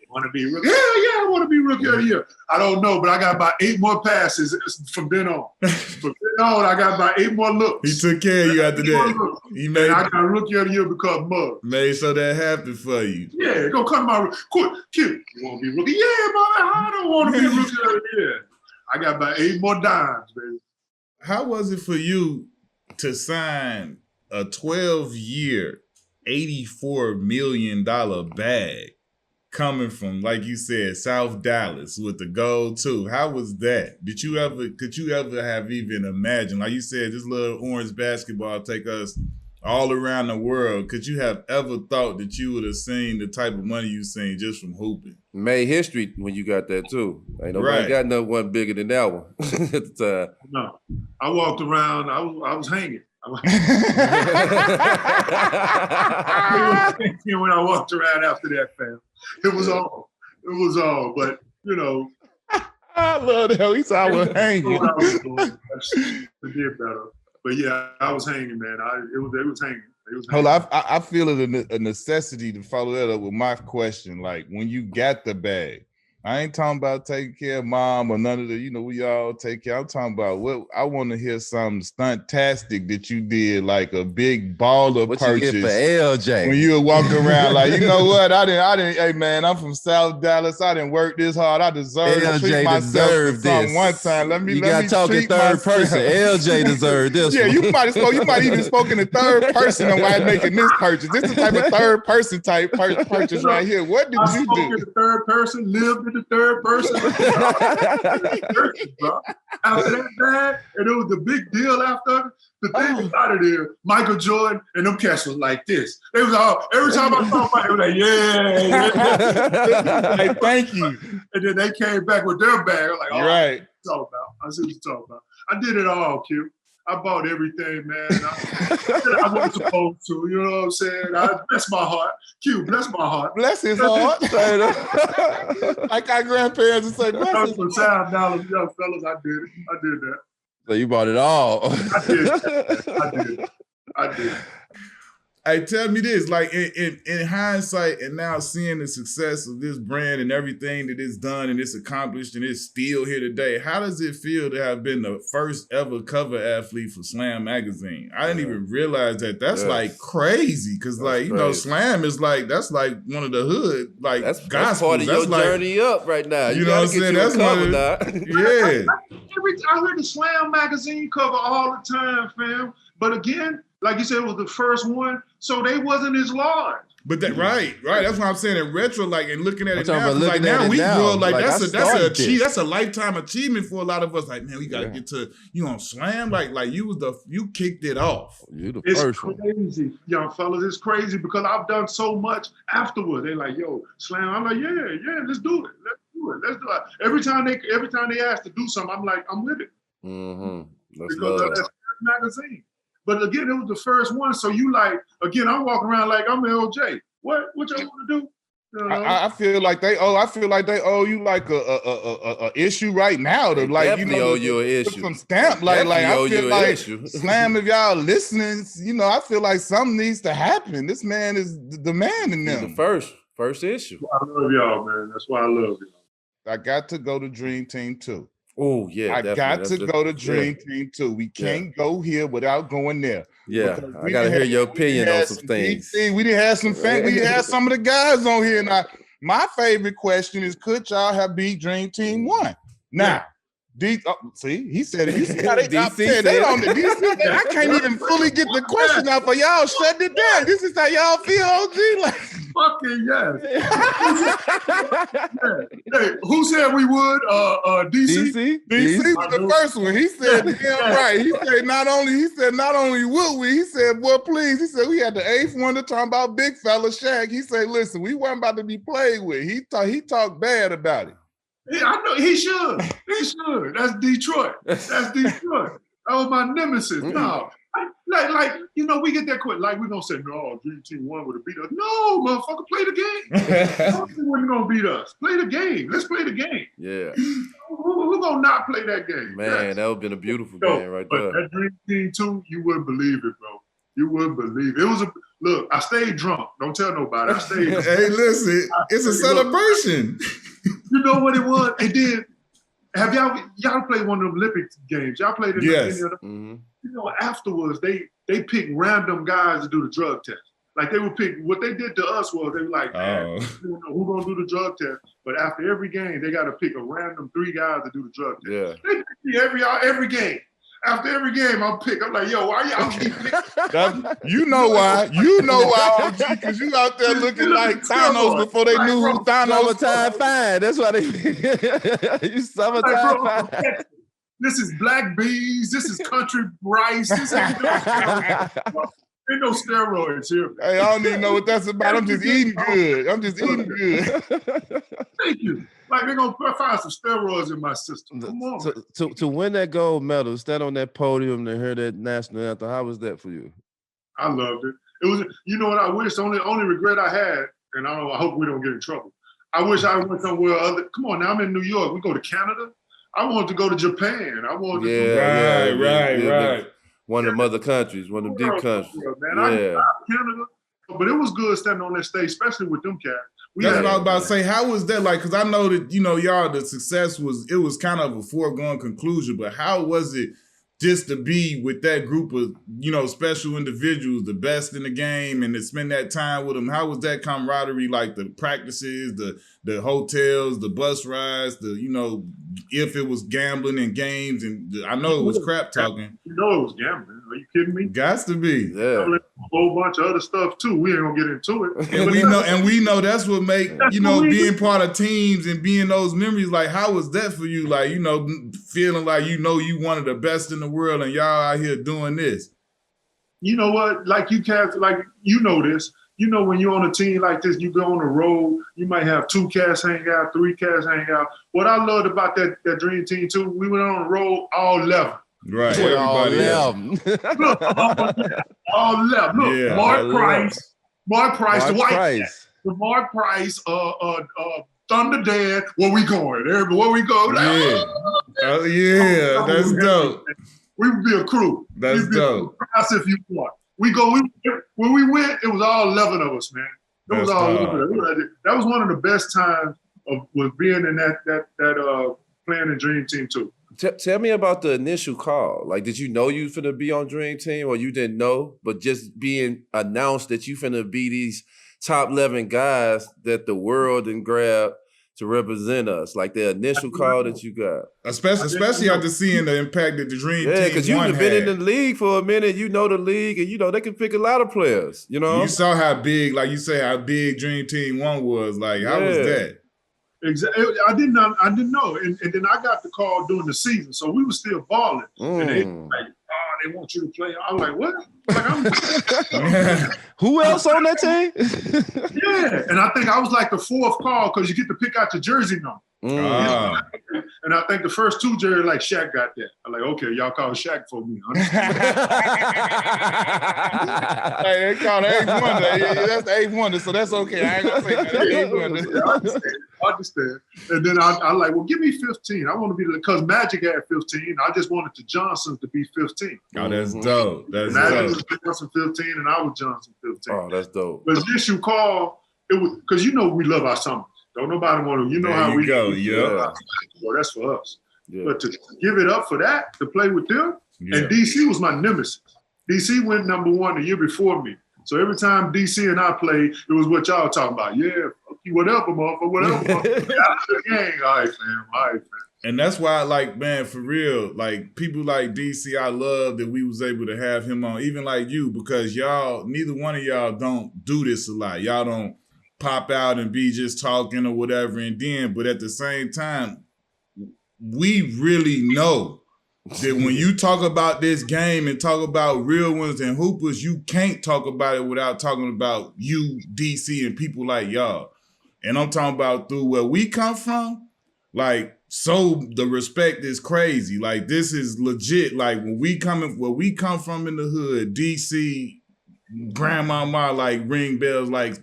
Want to be rookie? Yeah, I want to be rookie of the year. I don't know, but I got about 8 more passes from then on. From then on, I got about 8 more looks. He took care of you after that. I got rookie of the year because Muggs. Made so that happened for you. Yeah, go come to my room. Quick, you want to be rookie? Yeah, mother, I don't want to be rookie of the year. I got about 8 more dimes, baby. How was it for you to sign a 12-year, $84 million bag? Coming from, like you said, South Dallas with the gold too. How was that? Could you ever have even imagined, like you said, this little orange basketball take us all around the world? Could you have ever thought that you would have seen the type of money you seen just from hooping? Made history when you got that too. Ain't nobody got another one bigger than that one at the time. No, I walked around. I was hanging. When I walked around after that, fam. It was all. But, you know. I love that. He said I was hanging. I did better. But, yeah, I was hanging, man. It was hanging. Hold on. I feel it a necessity to follow that up with my question. Like, when you got the bag, I ain't talking about taking care of mom or none of the, we all take care. I'm talking about I want to hear something stuntastic that you did, like a big baller purchase. What you get for LJ? When you were walking around like, you know what? I didn't, hey man, I'm from South Dallas. I didn't work this hard. I deserve to treat myself to something one time. Let me talk in third person. LJ deserved this. Yeah, you might even spoke in the third person on why making this purchase. This is the type of third person type purchase right here. What did you do? In the third person, lived it the third person. Bro. After that bag, and it was the big deal after. The thing about it is, Michael Jordan and them cats was like this. They was all, every time I saw Mike, they was like, yeah. Like, thank you. And then they came back with their bag. I'm like, oh, right. What I see what you're talking about. I did it all, Q. I bought everything, man. I wasn't supposed to, you know what I'm saying? Bless my heart. Q, bless my heart. Bless his heart. Like our grandparents would say, bless his heart. $5, young fellas, I did it. I did that. So you bought it all. I did. Hey, tell me this, like in hindsight and now seeing the success of this brand and everything that it's done and it's accomplished and it's still here today, how does it feel to have been the first ever cover athlete for Slam magazine? I didn't even realize that. That's like crazy because like, you know, Slam is like, that's like one of the hood, like that's gospels. part of your journey up right now. You know what I'm saying? That's one of yeah. I heard the Slam magazine cover all the time, fam. But again, like you said, it was the first one, so they wasn't as large. But that right. That's what I'm saying. In retro, like, and looking at it now, like now we grow up, like that's a lifetime achievement for a lot of us. Like, man, we gotta get to on Slam. Like you kicked it off. You the it's first one. Crazy, young fellas. It's crazy because I've done so much afterward. They're like, yo, Slam. I'm like, yeah, let's do it. Let's do it. Every time they ask to do something, I'm like, I'm with it. Mm-hmm. Because of that magazine. But again, it was the first one. So you like, again, I'm walking around like I'm LJ. What y'all want to do? You know? I feel like they owe you like a issue right now to like, you know, owe you an issue. Some stamp. Like I feel like Slam, if y'all listening, you know, I feel like something needs to happen. This man is the man in them. He's the first issue. I love y'all, man. That's why I love y'all. I got to go to Dream Team 2. Oh, yeah. I got to go to Dream Team 2. We can't go here without going there. Yeah, I got to hear your opinion on some things. We didn't have some fans. We had some of the guys on here. Now, my favorite question is, could y'all have beat Dream Team 1? Now, see, he said it. You see how they said they on the DC. I can't even fully get the question out, but y'all shut it down. This is how y'all feel, OG? Like, fucking yes. Hey, who said we would? DC? DC was the first one. He said, damn right. He said not only would we, he said, well, please. He said we had the eighth one to talk about big fella Shaq. He said, listen, we weren't about to be played with. He talked bad about it. Yeah, I know he should. He should. That's Detroit. That was my nemesis. No. Like, you know, we get that quick. Like, we're going to say, no, Dream Team 1 would have beat us. No, motherfucker, play the game. They wasn't going to beat us. Play the game. Let's play the game. Yeah. Who going to not play that game? Man, that would have been a beautiful game right there. That Dream Team 2, you wouldn't believe it, bro. You wouldn't believe it. It was look, I stayed drunk. Don't tell nobody. I stayed drunk. Hey, listen, it's a celebration. You know what it was? It did. Have y'all played one of them Olympic games? Y'all played in yes. You know, afterwards they pick random guys to do the drug test. Like they would pick what they did to us was they were like, man, you know, who gonna do the drug test? But after every game, they got to pick a random 3 guys to do the drug test. Yeah. They pick me every game. After every game, I'm like, yo, why y'all keep picking? You know why, OG, because you out there looking like Thanos before they knew who Thanos was. Summertime fine. That's why they you summertime fine. This is black bees. This is country rice. This ain't no steroids here. Hey, I don't even know what that's about. I'm just eating good. Thank you. Like they're gonna find some steroids in my system. Come on. To win that gold medal, stand on that podium and hear that national anthem. How was that for you? I loved it. It was, you know what I wish. The only regret I had, and I hope we don't get in trouble. I wish I went somewhere other. Come on, now I'm in New York. We go to Canada. I wanted to go to Japan. I wanted to right. One of the mother countries, one of them deep countries. Man, I Canada, but it was good standing on that stage, especially with them cats. That's what I was about to say. How was that like? Because I know that, you know, y'all, the success was kind of a foregone conclusion, but how was it just to be with that group of, you know, special individuals, the best in the game, and to spend that time with them? How was that camaraderie, like the practices, the hotels, the bus rides, you know, if it was gambling and games, and I know it was crap talking. You know it was gambling. Are you kidding me? Gots to be. Yeah. whole bunch of other stuff too. We ain't gonna get into it. And we know that's what make, being part of teams and being those memories, like, how was that for you? Like, feeling like, you one of the best in the world and y'all out here doing this. You know what? Like you cats, like this. When you're on a team like this, you go on the road, you might have 2 cats hang out, 3 cats hang out. What I loved about that dream team too, we went on the road all 11. Right. All 11. Look, all 11. Look, Yeah, Mark Price, the white cat. The Mark Price, Thunder Dad, where we going? Everybody, where we go? Yeah. That's dope. We would be a crew. That's dope. That's if you want. When we went, it was all 11 of us, man. It was all 11 of us. That was one of the best times was being in that playing in Dream Team too. Tell me about the initial call. Like, did you know you finna be on Dream Team, or you didn't know, but just being announced that you finna be these top 11 guys that the world didn't grab to represent us, like the initial call that you got. Especially after seeing the impact that the Dream Team Yeah, because you've been had. in the league for a minute. You know the league, and they can pick a lot of players. You saw how big, like you say, how big Dream Team 1 was. Like, how was that? Exactly. I didn't know. And then I got the call during the season, so we were still balling. And they like, they want you to play. I'm like, what? Like, who else on that team? Yeah, and I think I was like the 4th call because you get to pick out your jersey number. And I think the first 2 jerseys, like Shaq got that. I'm like, okay, y'all call Shaq for me. Hey, they call it 8 Wonder. Yeah, that's the 8 Wonder, so that's okay. I ain't gonna say that. 8 Wonder. I understand. And then I like, well, give me 15. I want to be because Magic had 15. I just wanted the Johnsons to be 15. Oh, that's dope. That's Magic dope. was Johnson 15, and I was Johnson 15. Oh, that's dope. But this you call it was because we love our summers. Don't nobody want to. There how you we go. Yeah. Well, that's for us. Yeah. But to give it up for that, to play with them, and DC was my nemesis. DC went number 1 the year before me. So every time DC and I played, it was what y'all talking about. Yeah, fuck you, whatever, motherfucker, whatever. Gang, all right, fam. And that's why, like, man, for real, like, people like DC, I love that we was able to have him on, even like you, because neither one of y'all don't do this a lot. Y'all don't pop out and be just talking or whatever, but at the same time, we really know that when you talk about this game and talk about real ones and hoopers, you can't talk about it without talking about you, DC, and people like y'all. And I'm talking about through where we come from, like, so the respect is crazy. Like, this is legit. Like, where we come from in the hood, DC, Grandmama, like, ring bells, like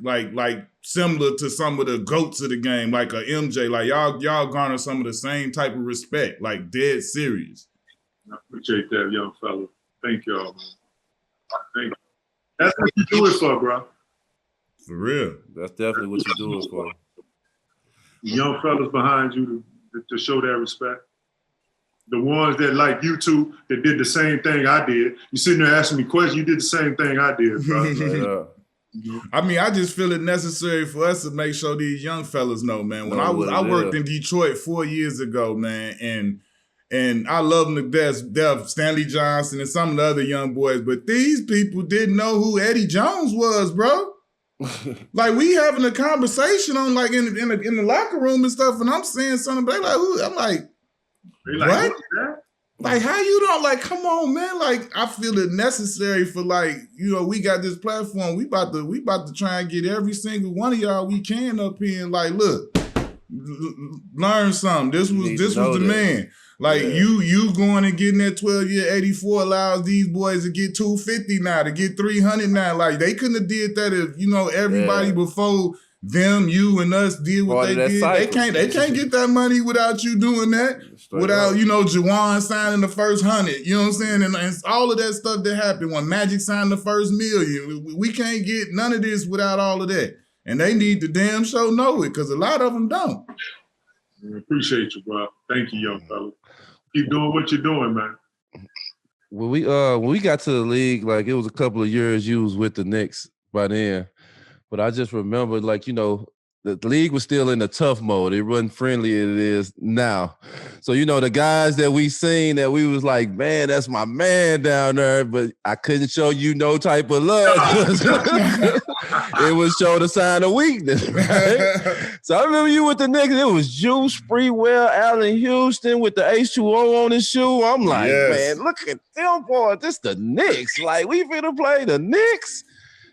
similar to some of the GOATs of the game, like a MJ. Like, y'all garner some of the same type of respect, like, dead serious. I appreciate that, young fella. Thank y'all, man. Thank you. That's what you do it for, bro. For real. That's definitely what you do it for. The young fellas behind you to show that respect. The ones that like you two that did the same thing I did. You sitting there asking me questions, you did the same thing I did, bro. I mean, I just feel it necessary for us to make sure these young fellas know, man. When I worked in Detroit 4 years ago, man, and I love them to death, Stanley Johnson and some of the other young boys, but these people didn't know who Eddie Jones was, bro. Like, we having a conversation on, like, in the locker room and stuff, and I'm saying something, but they like, who? I'm like, what? Like, how you don't, like, come on, man. Like, I feel it necessary for, like, we got this platform. We about to try and get every single one of y'all we can up here and, like, look, learn something. This was the man. Like, you going and getting that 12-year 84 allows these boys to get 250 now, to get 300 now. Like, they couldn't have did that if, everybody before them, you and us did what they did. Cycle. They can't get that money without you doing that. Without, Juwan signing the first 100. You know what I'm saying? And all of that stuff that happened when Magic signed the first $1 million. We can't get none of this without all of that. And they need to damn show know it, because a lot of them don't. I appreciate you, bro. Thank you, young fella. Keep doing what you're doing, man. When we got to the league, like, it was a couple of years you was with the Knicks by then. But I just remember, like, the league was still in the tough mode. It wasn't friendly as it is now. So, you know, the guys that we seen that we was like, man, that's my man down there, but I couldn't show you no type of love. It was showing a sign of weakness, right? So I remember you with the Knicks. It was Juice, Freewell, Allen Houston with the H2O on his shoe. I'm like, man, look at them boys. This the Knicks. Like, we finna play the Knicks.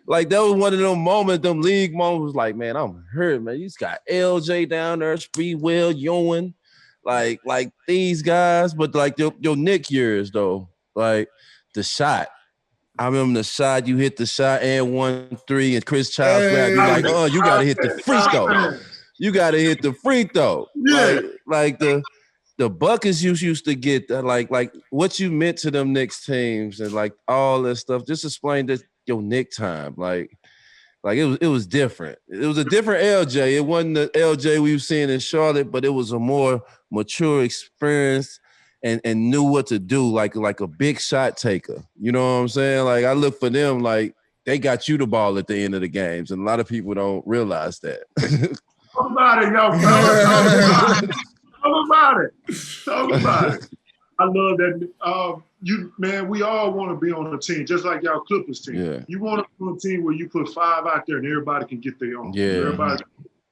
Like, that was one of them moments, them league moments, like, man, I'm hurt, man. You just got LJ down there, Spreewell, Ewing, like these guys. But, like, your Knick years, though, like, the shot. I remember the shot, you hit the shot and 1-3, and Chris Childs grabbed you like, oh, you got to hit the free throw. You got to hit the free throw. Yeah. Like the buckets you used to get, like what you meant to them Knicks teams and, like, all that stuff. Just explain this. Your Knick time, like it was different. It was a different LJ. It wasn't the LJ we were seeing in Charlotte, but it was a more mature experience and knew what to do, like a big shot taker. You know what I'm saying? Like, I look for them, like they got you the ball at the end of the games, and a lot of people don't realize that. Talk about it, young fella. Talk about it. I love that. We all want to be on a team, just like y'all Clippers team. Yeah. You want to be on a team where you put 5 out there and everybody can get their own. Yeah. Everybody,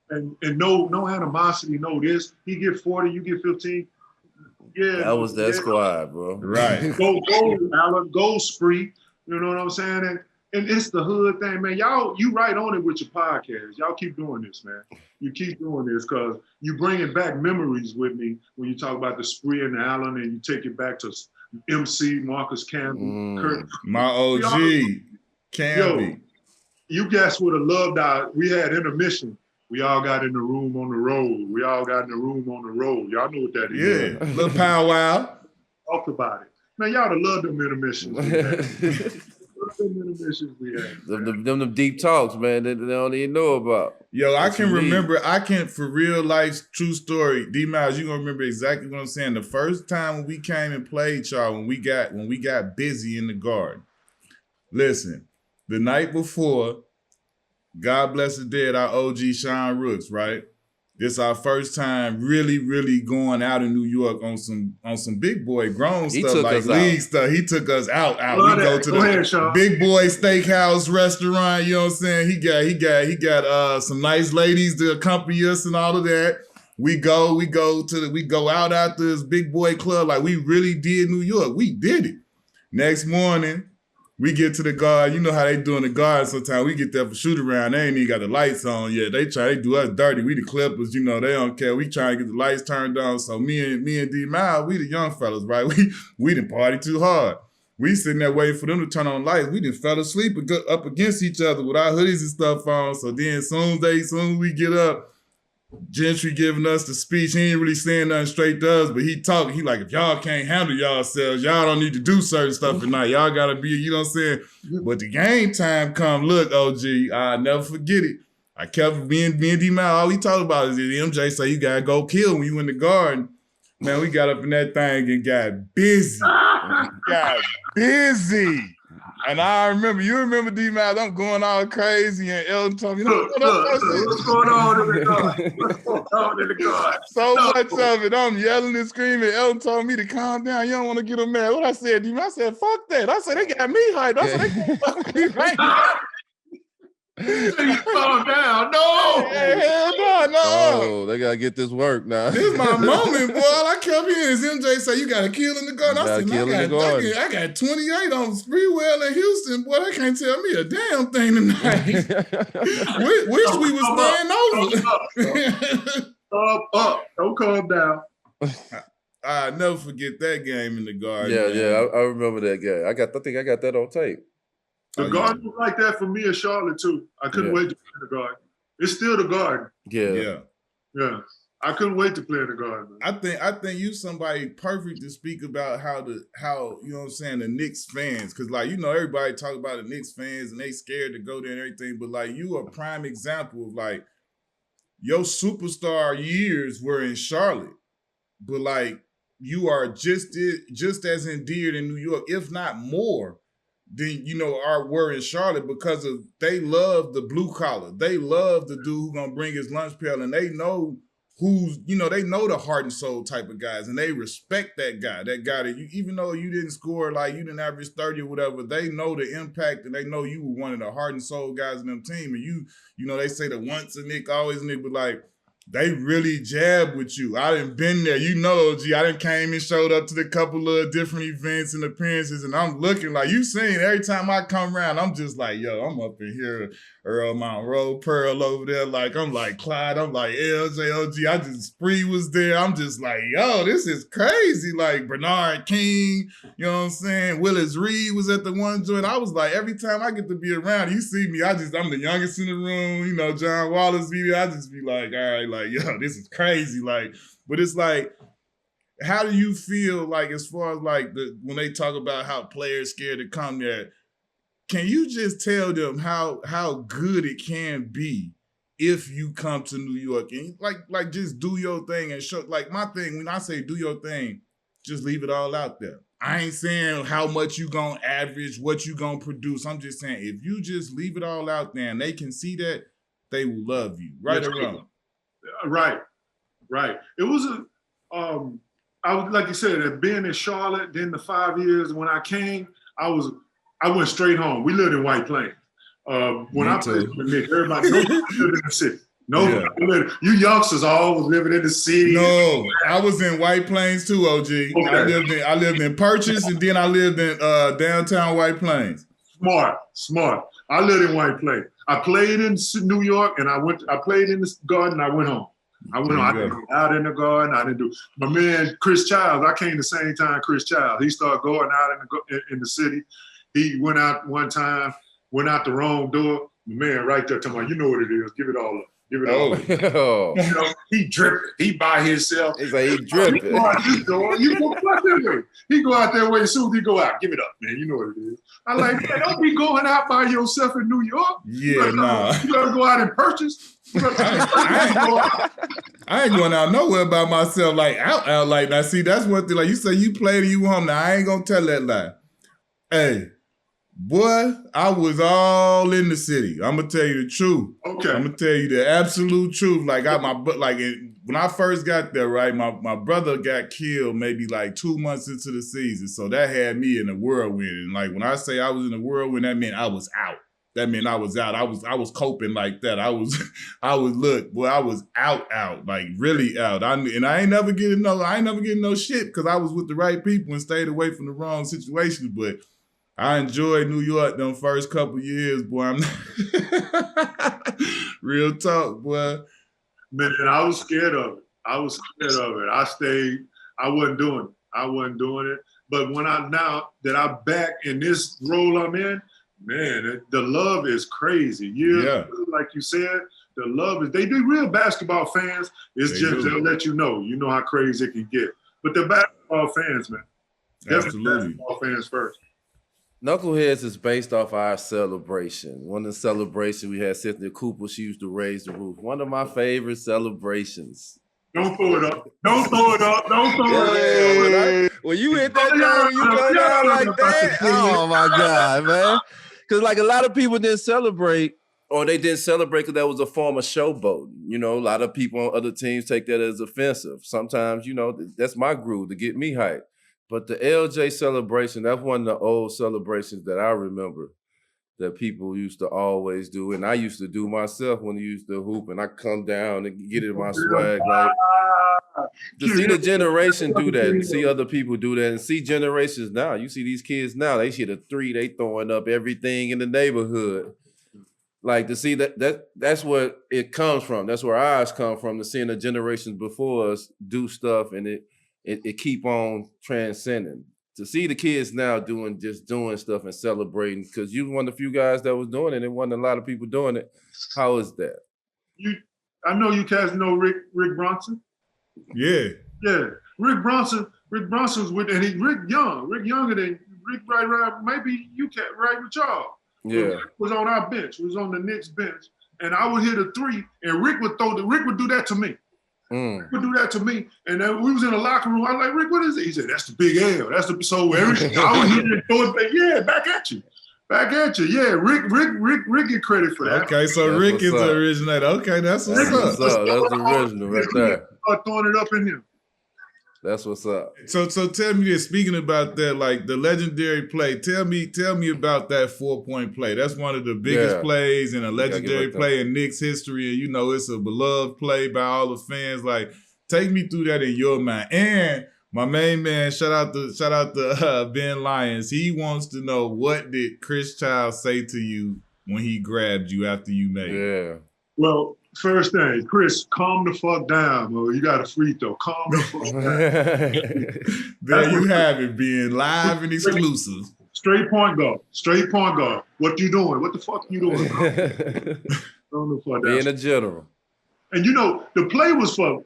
and no animosity, no this. He get 40, you get 15. Yeah. That was that squad, bro. Right. Go, Alan, go spree. You know what I'm saying? And it's the hood thing, man. Y'all, you right on it with your podcast. Y'all keep doing this, man. You keep doing this because you bringing back memories with me when you talk about the spree and the Allen, and you take it back to MC, Marcus Campbell, Kurt. My OG, Campbell. You guys would have loved our, we had intermission. We all got in the room on the road. Y'all know what that is. Yeah, little powwow. Talk about it. Man, y'all would have loved them intermissions. Them deep talks, man, they don't even know about. Yo, I can remember, for real life, true story, D-Miles, you gonna remember exactly what I'm saying. The first time when we came and played y'all, when we got busy in the garden. Listen, the night before, God bless the dead, our OG Sean Rooks, right? This our first time really, really going out in New York on some big boy grown stuff, like league stuff. He took us out. We go to the big boy steakhouse restaurant. You know what I'm saying? He got some nice ladies to accompany us and all of that. We go out after this big boy club. Like, we really did New York. We did it. Next morning, we get to the guard. You know how they do in the guard sometimes. We get there for shoot around. They ain't even got the lights on yet. They do us dirty. We the Clippers, you know, they don't care. We trying to get the lights turned on. So me and D-Miles, we the young fellas, right? We didn't party too hard. We sitting there waiting for them to turn on lights. We didn't fell asleep up against each other with our hoodies and stuff on. So then soon as we get up, Gentry giving us the speech. He ain't really saying nothing straight to us, but he talking. He like, if y'all can't handle yourselves, y'all don't need to do certain stuff tonight. Y'all gotta be, you know what I'm saying? But the game time come, look, OG, I'll never forget it. I kept being D-Mal, all we talked about is MJ say you gotta go kill when you in the garden. Man, we got up in that thing and got busy. And I remember, you remember D-Mal, I'm going all crazy, and Elton told me, what's going on in the garden? So much of it, I'm yelling and screaming. Elton told me to calm down. You don't want to get them mad. What I said, D-Mal, I said, fuck that. I said, they got me hyped. I said, they can't fuck me right now. You calm down. No. Hell no. Oh, they gotta get this work now. This is my moment, boy. I kept hearing MJ say, you gotta kill in the garden. I said, I got 28 on Spreewell in Houston. Boy, they can't tell me a damn thing tonight. Wish we was staying over. Up. Don't calm down. I'll never forget that game in the garden. Yeah, I remember that game. I think I got that on tape. The garden was like that for me in Charlotte too. I couldn't wait to play in the garden. It's still the garden. Yeah. I couldn't wait to play in the garden. Man. I think you somebody perfect to speak about how you know what I'm saying, the Knicks fans, because like, you know, everybody talk about the Knicks fans and they scared to go there and everything, but like, you a prime example of like your superstar years were in Charlotte, but like you are just as endeared in New York, if not more, than were in Charlotte because of they love the blue collar. They love the dude who's gonna bring his lunch pail, and they know they know the heart and soul type of guys, and they respect that guy that you, even though you didn't score, like you didn't average 30 or whatever, they know the impact, and they know you were one of the heart and soul guys in them team. And they say that once a Nick, always a Nick, but like, they really jab with you. I done been there. OG. I done came and showed up to the couple of different events and appearances, and I'm looking like you seen every time I come around, I'm just like, yo, I'm up in here, Earl Mount Road, Pearl over there. Like, I'm like Clyde, I'm like LJ, OG. I just Spree was there. I'm just like, yo, this is crazy. Like Bernard King, you know what I'm saying? Willis Reed was at the one joint. I was like, every time I get to be around, you see me, I'm the youngest in the room, John Wallace be there. I just be like, all right, like, yo, this is crazy. Like, but it's like, how do you feel like as far as like when they talk about how players scared to come there? Can you just tell them how good it can be if you come to New York and like just do your thing and show? Like my thing, when I say do your thing, just leave it all out there. I ain't saying how much you gonna average, what you gonna produce. I'm just saying if you just leave it all out there and they can see that, they will love you. Right or wrong? Right. It was I was, like you said, being in Charlotte, then the 5 years when I came, I went straight home. We lived in White Plains. When I played with Nick, everybody lived in the city. You youngsters always living in the city. No, I was in White Plains too, OG. Okay. I lived in Purchase, and then I lived in downtown White Plains. Smart. I lived in White Plains. I played in New York, and I played in the Garden. I went home. I didn't go out in the Garden. I didn't do. My man Chris Childs. I came the same time Chris Childs. He started going out in the city. He went out one time, went out the wrong door. My man right there talking about, you know what it is. Give it all up. Give it all up. He dripping. He by himself. He's like, he dripping. He go out this door. You go out that way. He go out that way as soon as he go out. Give it up, man. You know what it is. I like, man, don't be going out by yourself in New York. Yeah, nah. You gotta go out and purchase. I ain't going out nowhere by myself, like out like that. See, that's one thing. Like you say, you played and you home. Now I ain't gonna tell that lie. Hey, boy, I was all in the city. I'm gonna tell you the truth. Okay. I'm gonna tell you the absolute truth. Like when I first got there, right, my brother got killed maybe like 2 months into the season, so that had me in a whirlwind. And like when I say I was in a whirlwind, that meant I was out. That meant I was out. I was coping like that. I was out, like really out. I ain't never getting no shit because I was with the right people and stayed away from the wrong situations. But I enjoyed New York them first couple years, boy. Real talk, boy. Man, I was scared of it. I stayed. I wasn't doing it. But now that I'm back in this role I'm in, man, the love is crazy. Yeah, like you said, the love is. They do real basketball fans. They'll let you know how crazy it can get. But the basketball fans, man, absolutely, basketball fans first. Knuckleheads is based off our celebration. One of the celebrations we had Cynthia Cooper, she used to raise the roof. One of my favorite celebrations. Don't throw it up. Don't throw it up. When you hit that down, you go down like that. Oh my God, man. Because like a lot of people didn't celebrate, or they didn't celebrate because that was a form of showboating. A lot of people on other teams take that as offensive. Sometimes, that's my groove to get me hyped. But the LJ celebration, that's one of the old celebrations that I remember that people used to always do. And I used to do myself when I used to hoop, and I come down and get in my swag. Like, to see the generation do that and see other people do that and see generations now. You see these kids now, they hit a three, they throwing up everything in the neighborhood. Like to see that's where it comes from. That's where ours come from, to seeing the generations before us do stuff and it keep on transcending. To see the kids now doing stuff and celebrating, because you one of the few guys that was doing it, and wasn't a lot of people doing it. How is that? I know you guys know Rick Bronson. Yeah. Rick Bronson's with, and Rick younger than Rick, right, maybe you cat right with y'all. Yeah. Was on our bench, was on the Knicks bench, and I would hit a three, and Rick would do that to me. Rick would do that to me, and then we was in the locker room. I was like, Rick, what is it? He said, that's the big L. So I would hit it and throw it back. Yeah, back at you. Back at you, yeah. Rick get credit for that. Okay, so That's Rick what's is up. the originator. Okay, that's what's That's up. what's up. That's the original right there. Throwing it up in him. That's what's up. So tell me this. Speaking about that, like the legendary play, tell me about that 4-point play. That's one of the biggest plays in a legendary play in Knicks history, and you know it's a beloved play by all the fans. Like, take me through that in your mind. And my main man, shout out to Ben Lyons. He wants to know, what did Chris Childs say to you when he grabbed you after you made it? Yeah. Well, first thing, Chris, calm the fuck down, bro. You got a free throw. Calm the fuck down. There you have it, being live and exclusive. Straight point guard. Straight point guard. What you doing? What the fuck you doing? Calm the fuck down. Being a general. And you know, the play was for,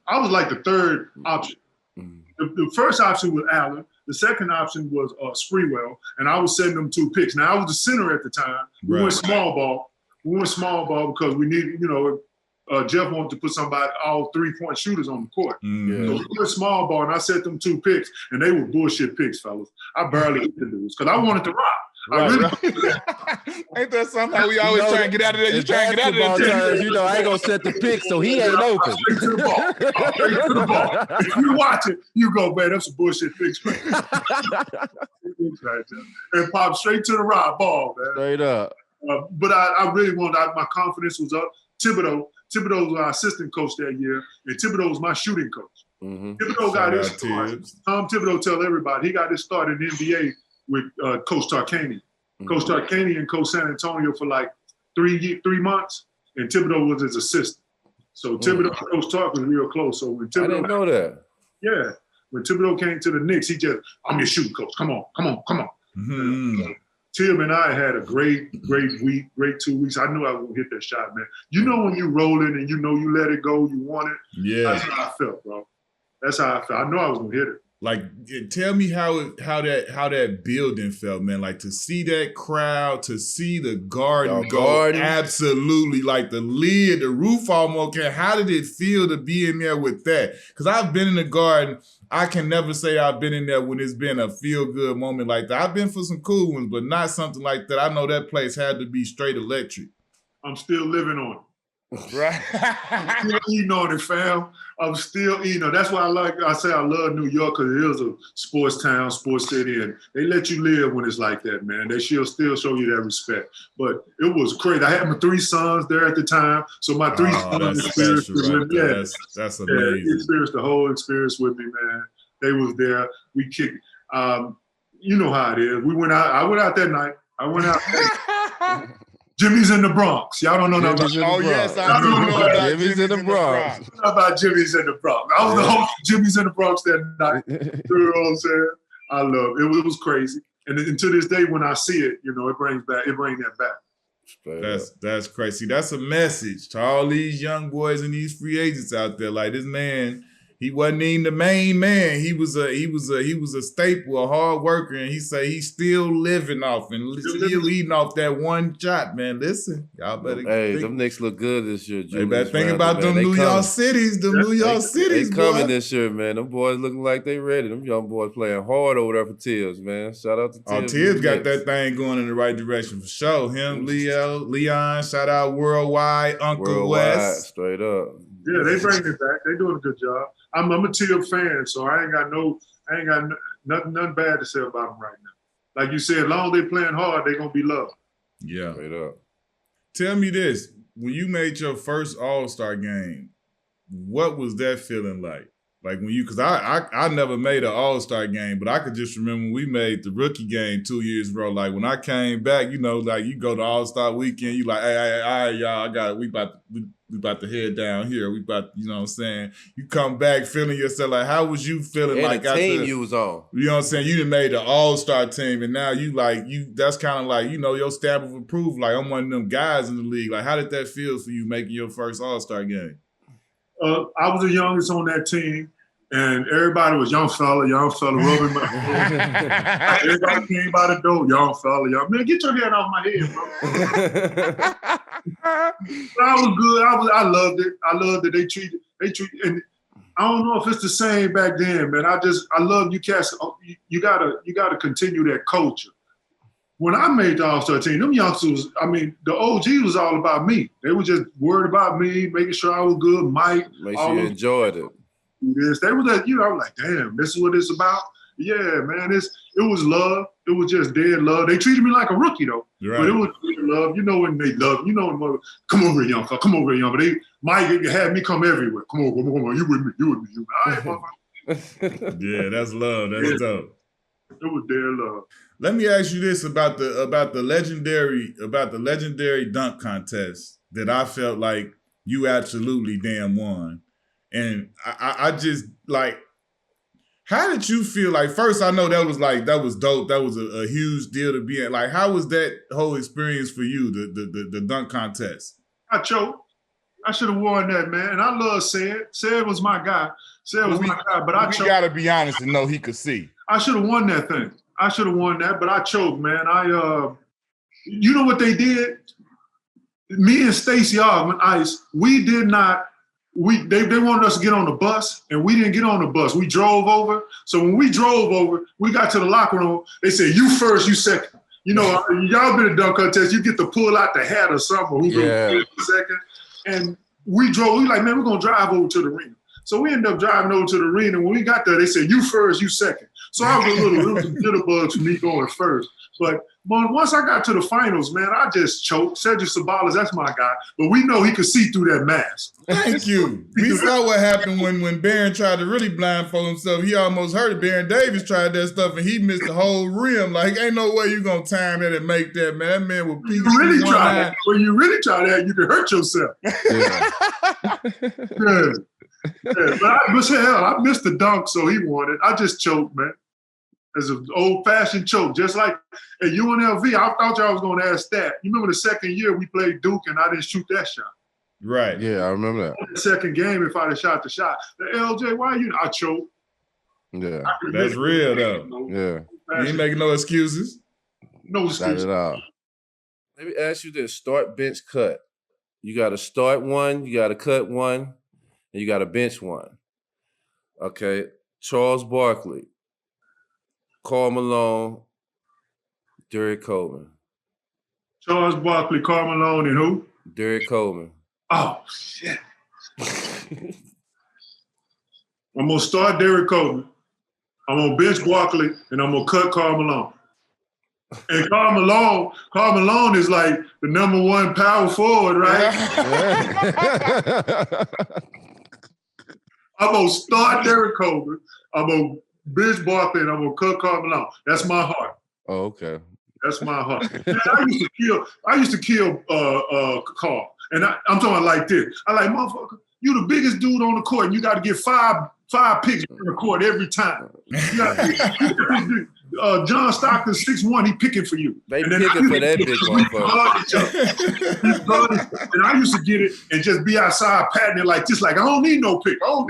I was like the third option. The first option was Allen. The second option was Sprewell. And I was sending them 2 picks. Now, I was the center at the time. We went small ball. We went small ball because we needed, you know, Jeff wanted to put all 3-point shooters on the court. So we went small ball, and I set them 2 picks, and they were bullshit picks, fellas. I barely hit the dudes because I wanted to rock. Ain't that somehow we always try and get out of there? You try and get out of there. Terms, you know, I ain't gonna set the pick, so he ain't open. Straight to the ball. Straight to the ball. If you watch it, you go, man, that's a bullshit fix. And pop straight to the right ball, man. Straight up. But I really wanted, my confidence was up. Thibodeau was our assistant coach that year, and Thibodeau was my shooting coach. Thibodeau got his start. Tom Thibodeau tell everybody he got his start in the NBA with Coach Tarkanian. Coach Tarkanian and Coach San Antonio for like 3 months, and Thibodeau was his assistant. So Thibodeau and Coach Tark was real close. So when Thibodeau, I didn't know that. Yeah, when Thibodeau came to the Knicks, he just, I'm your shooting coach. Come on. Tim and I had a great week, great 2 weeks. I knew I was gonna hit that shot, man. You know when you rolling and you know you let it go, you want it. Yeah, that's how I felt, bro. That's how I felt. I know I was gonna hit it. Like, tell me how that building felt, man. Like, to see that crowd, to see the garden go absolutely, like the lid, the roof almost came. How did it feel to be in there with that? Because I've been in the garden. I can never say I've been in there when it's been a feel-good moment like that. I've been for some cool ones, but not something like that. I know that place had to be straight electric. I'm still living on it. Right. I'm still eating on it, fam. I'm still eating on it. That's why I say I love New York, because it is a sports town, sports city, and they let you live when it's like that, man. They still show you that respect. But it was crazy. I had my 3 sons there at the time, so my 3 sons experienced it with me. Yeah, that's amazing. They experienced the whole experience with me, man. They was there. We kicked. You know how it is. We went out. I went out that night. Jimmy's in the Bronx. Y'all don't know nothing about. Oh yes, I do know about Jimmy's in the Bronx. About Jimmy's in the Bronx. I was the host of Jimmy's in the Bronx that night. You know what I'm saying? I love it. It was crazy. And to this day, when I see it, you know, it brings that back. That's crazy. That's a message to all these young boys and these free agents out there. Like, this man, he wasn't even the main man. He was a staple, a hard worker, and he say he's still living off and still eating off that one shot, man. Listen, y'all better. Hey, them Knicks look good this year. They better think about them New York cities. They coming this year, man. Them boys looking like they ready. Them young boys playing hard over there for Tibbs, man. Shout out to Tibbs. Tibbs got that thing going in the right direction for sure. Him, Leon. Shout out Worldwide, Uncle West. Straight up. Yeah, they bring it back. They doing a good job. I'm a Tibbs fan, so I ain't got nothing bad to say about them right now. Like you said, as long as they playing hard, they gonna be loved. Yeah. Straight up. Tell me this: when you made your first All-Star game, what was that feeling like? Like when you, because I never made an All-Star game, but I could just remember when we made the rookie game 2 years ago. Like when I came back, you know, like you go to All-Star weekend, you like, hey, all right, y'all, we about to head down here. We about, you know what I'm saying? You come back feeling yourself like, how was you feeling and like the team you was on? You know what I'm saying? You done made the All-Star team, and now that's kind of like, you know, your stamp of approval. Like, I'm one of them guys in the league. Like, how did that feel for you making your first All-Star game? I was the youngest on that team, and everybody was young fella rubbing my everybody came by the door, young fella. Man, get your hand off my head, bro. I was good. I loved it. I loved that they treated, and I don't know if it's the same back then, man. I love you cats. You gotta continue that culture. when I made the All-Star team, them youngsters, I mean, the OG was all about me. They were just worried about me, making sure I was good. Mike. Make sure you enjoyed it. This. They were like, I was like, damn, this is what it's about? Yeah, man, it was love. It was just dead love. They treated me like a rookie, though. Right. But it was dead love. You know when they love, when, come over here, young fella, come over here, young. But Mike had me come everywhere. Come on, you with me, you with me. All right, mama. Yeah, that's love. That's dope. It was dead love. Let me ask you this about the legendary dunk contest that I felt like you absolutely damn won. And I just like, how did you feel? Like, first, I know that was dope. That was a huge deal to be in. Like, how was that whole experience for you, the dunk contest? I choked. I should have won that, man. And I love Said. Said was my guy. Said was my guy, but I choked. We got to be honest and know he could see. I should have won that thing. I should have won that, but I choked, man. You know what they did? Me and Stacey Ogman, Ice, we did not. They wanted us to get on the bus, and we didn't get on the bus. We drove over. So when we drove over, we got to the locker room. They said, "You first, you second." You know, y'all been a dunk contest. You get to pull out the hat or something. Who goes second? And we drove. We like, man, we're gonna drive over to the arena. So we ended up driving over to the arena. When we got there, they said, "You first, you second." So I was a little bug for me going first. But once I got to the finals, man, I just choked. Cedric Sabalas, that's my guy. But we know he could see through that mask. Thank you. We saw what happened when Baron tried to really blindfold himself. He almost hurt it. Baron Davis tried that stuff, and he missed the whole rim. Like, ain't no way you going to time that and make that, man. That man will you really try that. When you really try that, you can hurt yourself. Yeah. But hell, I missed the dunk, so he won it. I just choked, man. As an old-fashioned choke, just like at UNLV. I thought y'all was going to ask that. You remember the second year we played Duke and I didn't shoot that shot. Right. Yeah, I remember that. The second game, if I'd have shot the shot, the LJ, why you? I choked. Yeah, that's real though. Yeah, you ain't making no excuses. No excuses. Not at all. Let me ask you this: start, bench, cut. You got to start one, you got to cut one, and you got to bench one. Okay, Charles Barkley. Karl Malone, Derrick Coleman. Charles Barkley, Karl Malone, and who? Derrick Coleman. Oh, shit. I'm going to start Derrick Coleman. I'm going to bench Barkley, and I'm going to cut Karl Malone. And Karl Malone is like the #1 power forward, right? I'm going to start Derrick Coleman. I'm going to bench Barkley, and I'm going to cut Karl Malone. That's my heart. Oh, okay. That's my heart. Man, I used to kill Karl. And I'm talking like this. I like, motherfucker, you the biggest dude on the court, and you got to get five picks on the court every time. John Stockton, 6'1", he picking for you. They picking for that big motherfucker. And I used to get it and just be outside patting it like this, like, I don't need no pick. And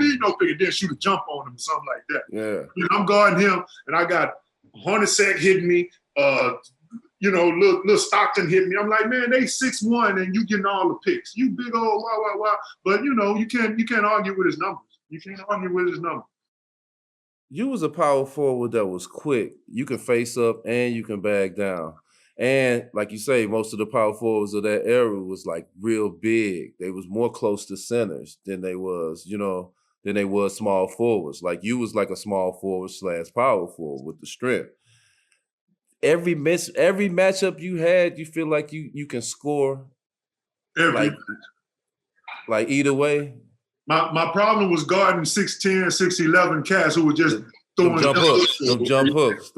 then shoot a jump on him or something like that. Yeah. You know, I'm guarding him, and I got Hornets hitting me, little Stockton hit me. I'm like, man, they 6'1", and you getting all the picks. You big old wow. But you can't argue with his numbers. You can't argue with his numbers. You was a power forward that was quick. You can face up and you can back down. And like you say, most of the power forwards of that era was like real big. They was more close to centers than they was small forwards. Like you was like a small forward / power forward with the strength. Every matchup you had, you feel like you can score. Like either way. My problem was guarding 6'10", 6'11" cats who were just throwing jump hooks. Them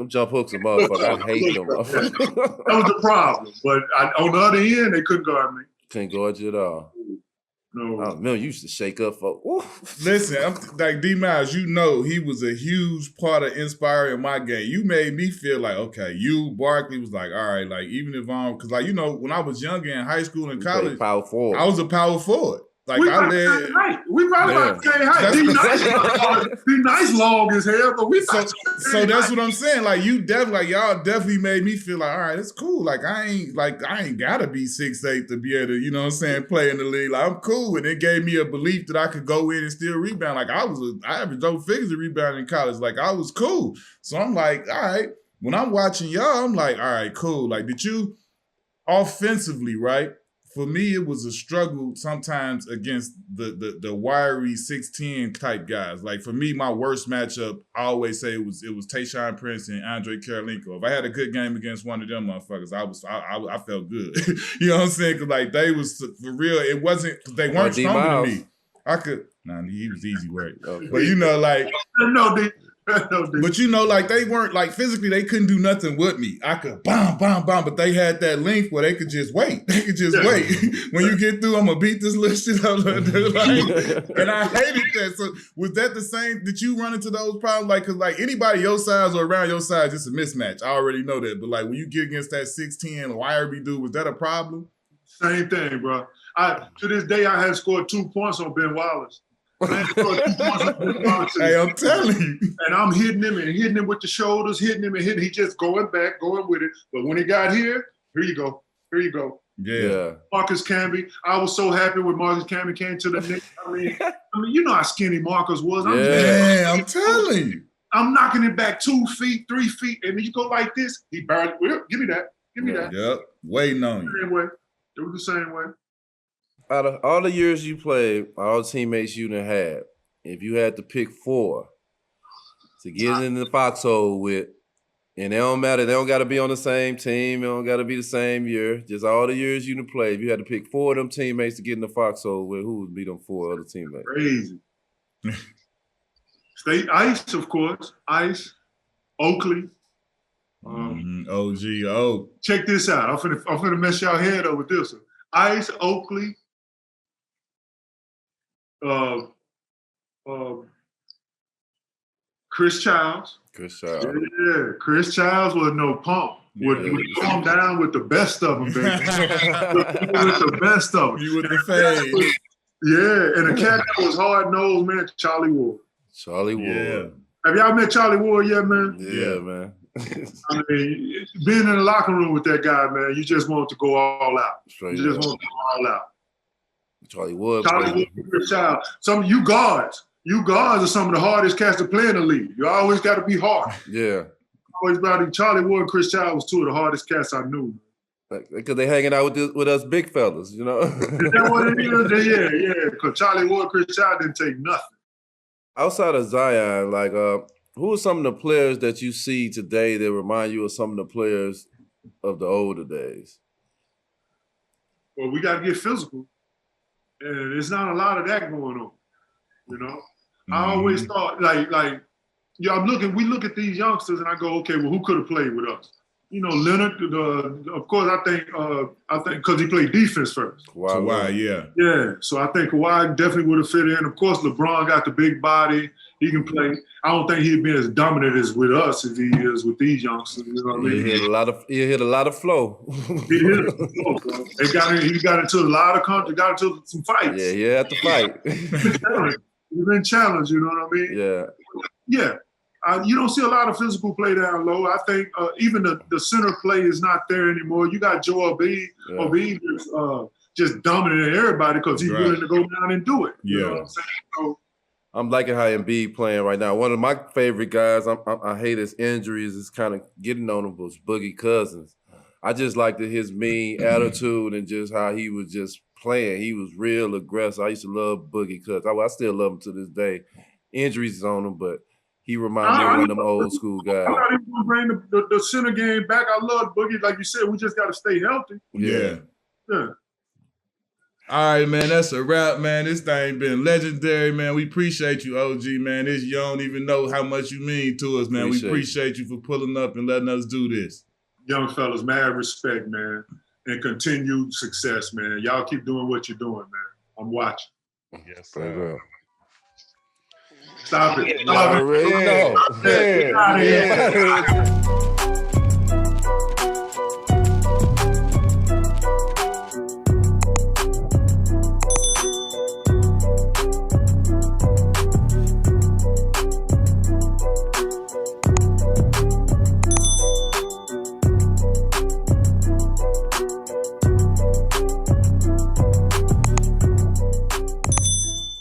jump hooks are motherfuckers. I hate them motherfuckers. That was the problem. But on the other end, they couldn't guard me. Couldn't guard you at all. No. I remember you used to shake up for. Listen, I'm like D-Miles, he was a huge part of inspiring my game. You made me feel like, okay, Barkley was like, all right, like even if because like, when I was younger in high school and college, power forward. I was a power forward. Like we probably about the same height. Be nice long as hell, but we so that's what I'm saying. Like y'all definitely made me feel like, all right, it's cool. Like I ain't gotta be 6'8" to be able to, play in the league. Like I'm cool. And it gave me a belief that I could go in and still rebound. Like I averaged double figures of rebounding in college. Like I was cool. So I'm like, all right. when I'm watching y'all, I'm like, all right, cool. Like, did you offensively, right? For me, it was a struggle sometimes against the wiry 6'10" type guys. Like for me, my worst matchup, I always say it was Tayshaun Prince and Andre Karolinko. If I had a good game against one of them motherfuckers, I felt good. You know what I'm saying? Cause like they was for real. It wasn't they weren't stronger than me. I could he was easy work. Okay. But you know, like but you know, like they weren't like physically, they couldn't do nothing with me. I could bomb, but they had that length where they could just wait. They could just wait. When you get through, I'm gonna beat this little shit up. Like, and I hated that. So was that the same? Did you run into those problems? Like, cause like anybody your size or around your size, it's a mismatch. I already know that. But like when you get against that 6'10" wiry dude, was that a problem? Same thing, bro. To this day, I had scored 2 points on Ben Wallace. Hey, I'm telling you. And I'm hitting him with the shoulders, hitting him. He just going back, going with it. But when he got here you go. Yeah. Marcus Camby. I was so happy when Marcus Camby came to the Knicks. I mean, you know how skinny Marcus was. I'm telling you. I'm knocking it back 2 feet, 3 feet, and then you go like this. He barely, give me that. Yep, waiting on you. Same way. It was the same way. Out of all the years you played, all the teammates you done had, if you had to pick 4 to get in the foxhole with, and they don't matter, they don't got to be on the same team, they don't got to be the same year, just all the years you done played, if you had to pick 4 of them teammates to get in the foxhole with, who would be them 4 other teammates? Crazy. State Ice, of course. Ice, Oakley. OG. Check this out. I'm finna mess y'all head up with this one. Ice, Oakley, Chris Childs. Yeah, Chris Childs was no pump. Would calm down with the best of them, baby. With the best of them. You with the fade. Yeah, and the cat that was hard nosed, man, Charlie Ward. Yeah. Have y'all met Charlie Ward yet, man? Yeah, man. I mean, being in the locker room with that guy, man, you just want to go all out. Straight you just want to go all out. Charlie Ward, Chris Childs. Some of you guards are some of the hardest cats to play in the league. You always got to be hard. Yeah. Always about Charlie Ward and Chris Childs was 2 of the hardest cats I knew. Because they hanging out with us big fellas, you know? Is that what it is? Yeah. Because Charlie Ward, Chris Childs didn't take nothing. Outside of Zion, like, who are some of the players that you see today that remind you of some of the players of the older days? Well, we got to get physical. And there's not a lot of that going on, you know? I always thought, we look at these youngsters and I go, okay, well, who could have played with us? You know, Leonard, of course, I think because he played defense first. Kawhi, yeah. Yeah, so I think Kawhi definitely would have fit in. Of course, LeBron got the big body. He can play. I don't think he'd be as dominant as with us as he is with these youngsters. You know what I mean? He hit a lot of flow. He hit a flow, bro. He got into a lot of country, got into some fights. Yeah, he had to fight. He's been challenged, you know what I mean? Yeah. Yeah. You don't see a lot of physical play down low. I think even the center play is not there anymore. You got Joel B. Embiid just dominating everybody because he's willing to go down and do it. You know what I'm saying? So, I'm liking how Embiid playing right now. One of my favorite guys, I hate his injuries, is kind of getting on him, was Boogie Cousins. I just liked his mean attitude and just how he was just playing. He was real aggressive. I used to love Boogie Cousins. I still love him to this day. Injuries is on him, but he reminded me of one of them old school guys. I thought he was going to bring the center game back. I love Boogie. Like you said, we just got to stay healthy. Yeah. All right, man. That's a wrap, man. This thing been legendary, man. We appreciate you, OG, man. You don't even know how much you mean to us, man. We appreciate you for pulling up and letting us do this. Young fellas, mad respect, man. And continued success, man. Y'all keep doing what you're doing, man. I'm watching. Yes, sir. Stop it. Stop it. Yeah.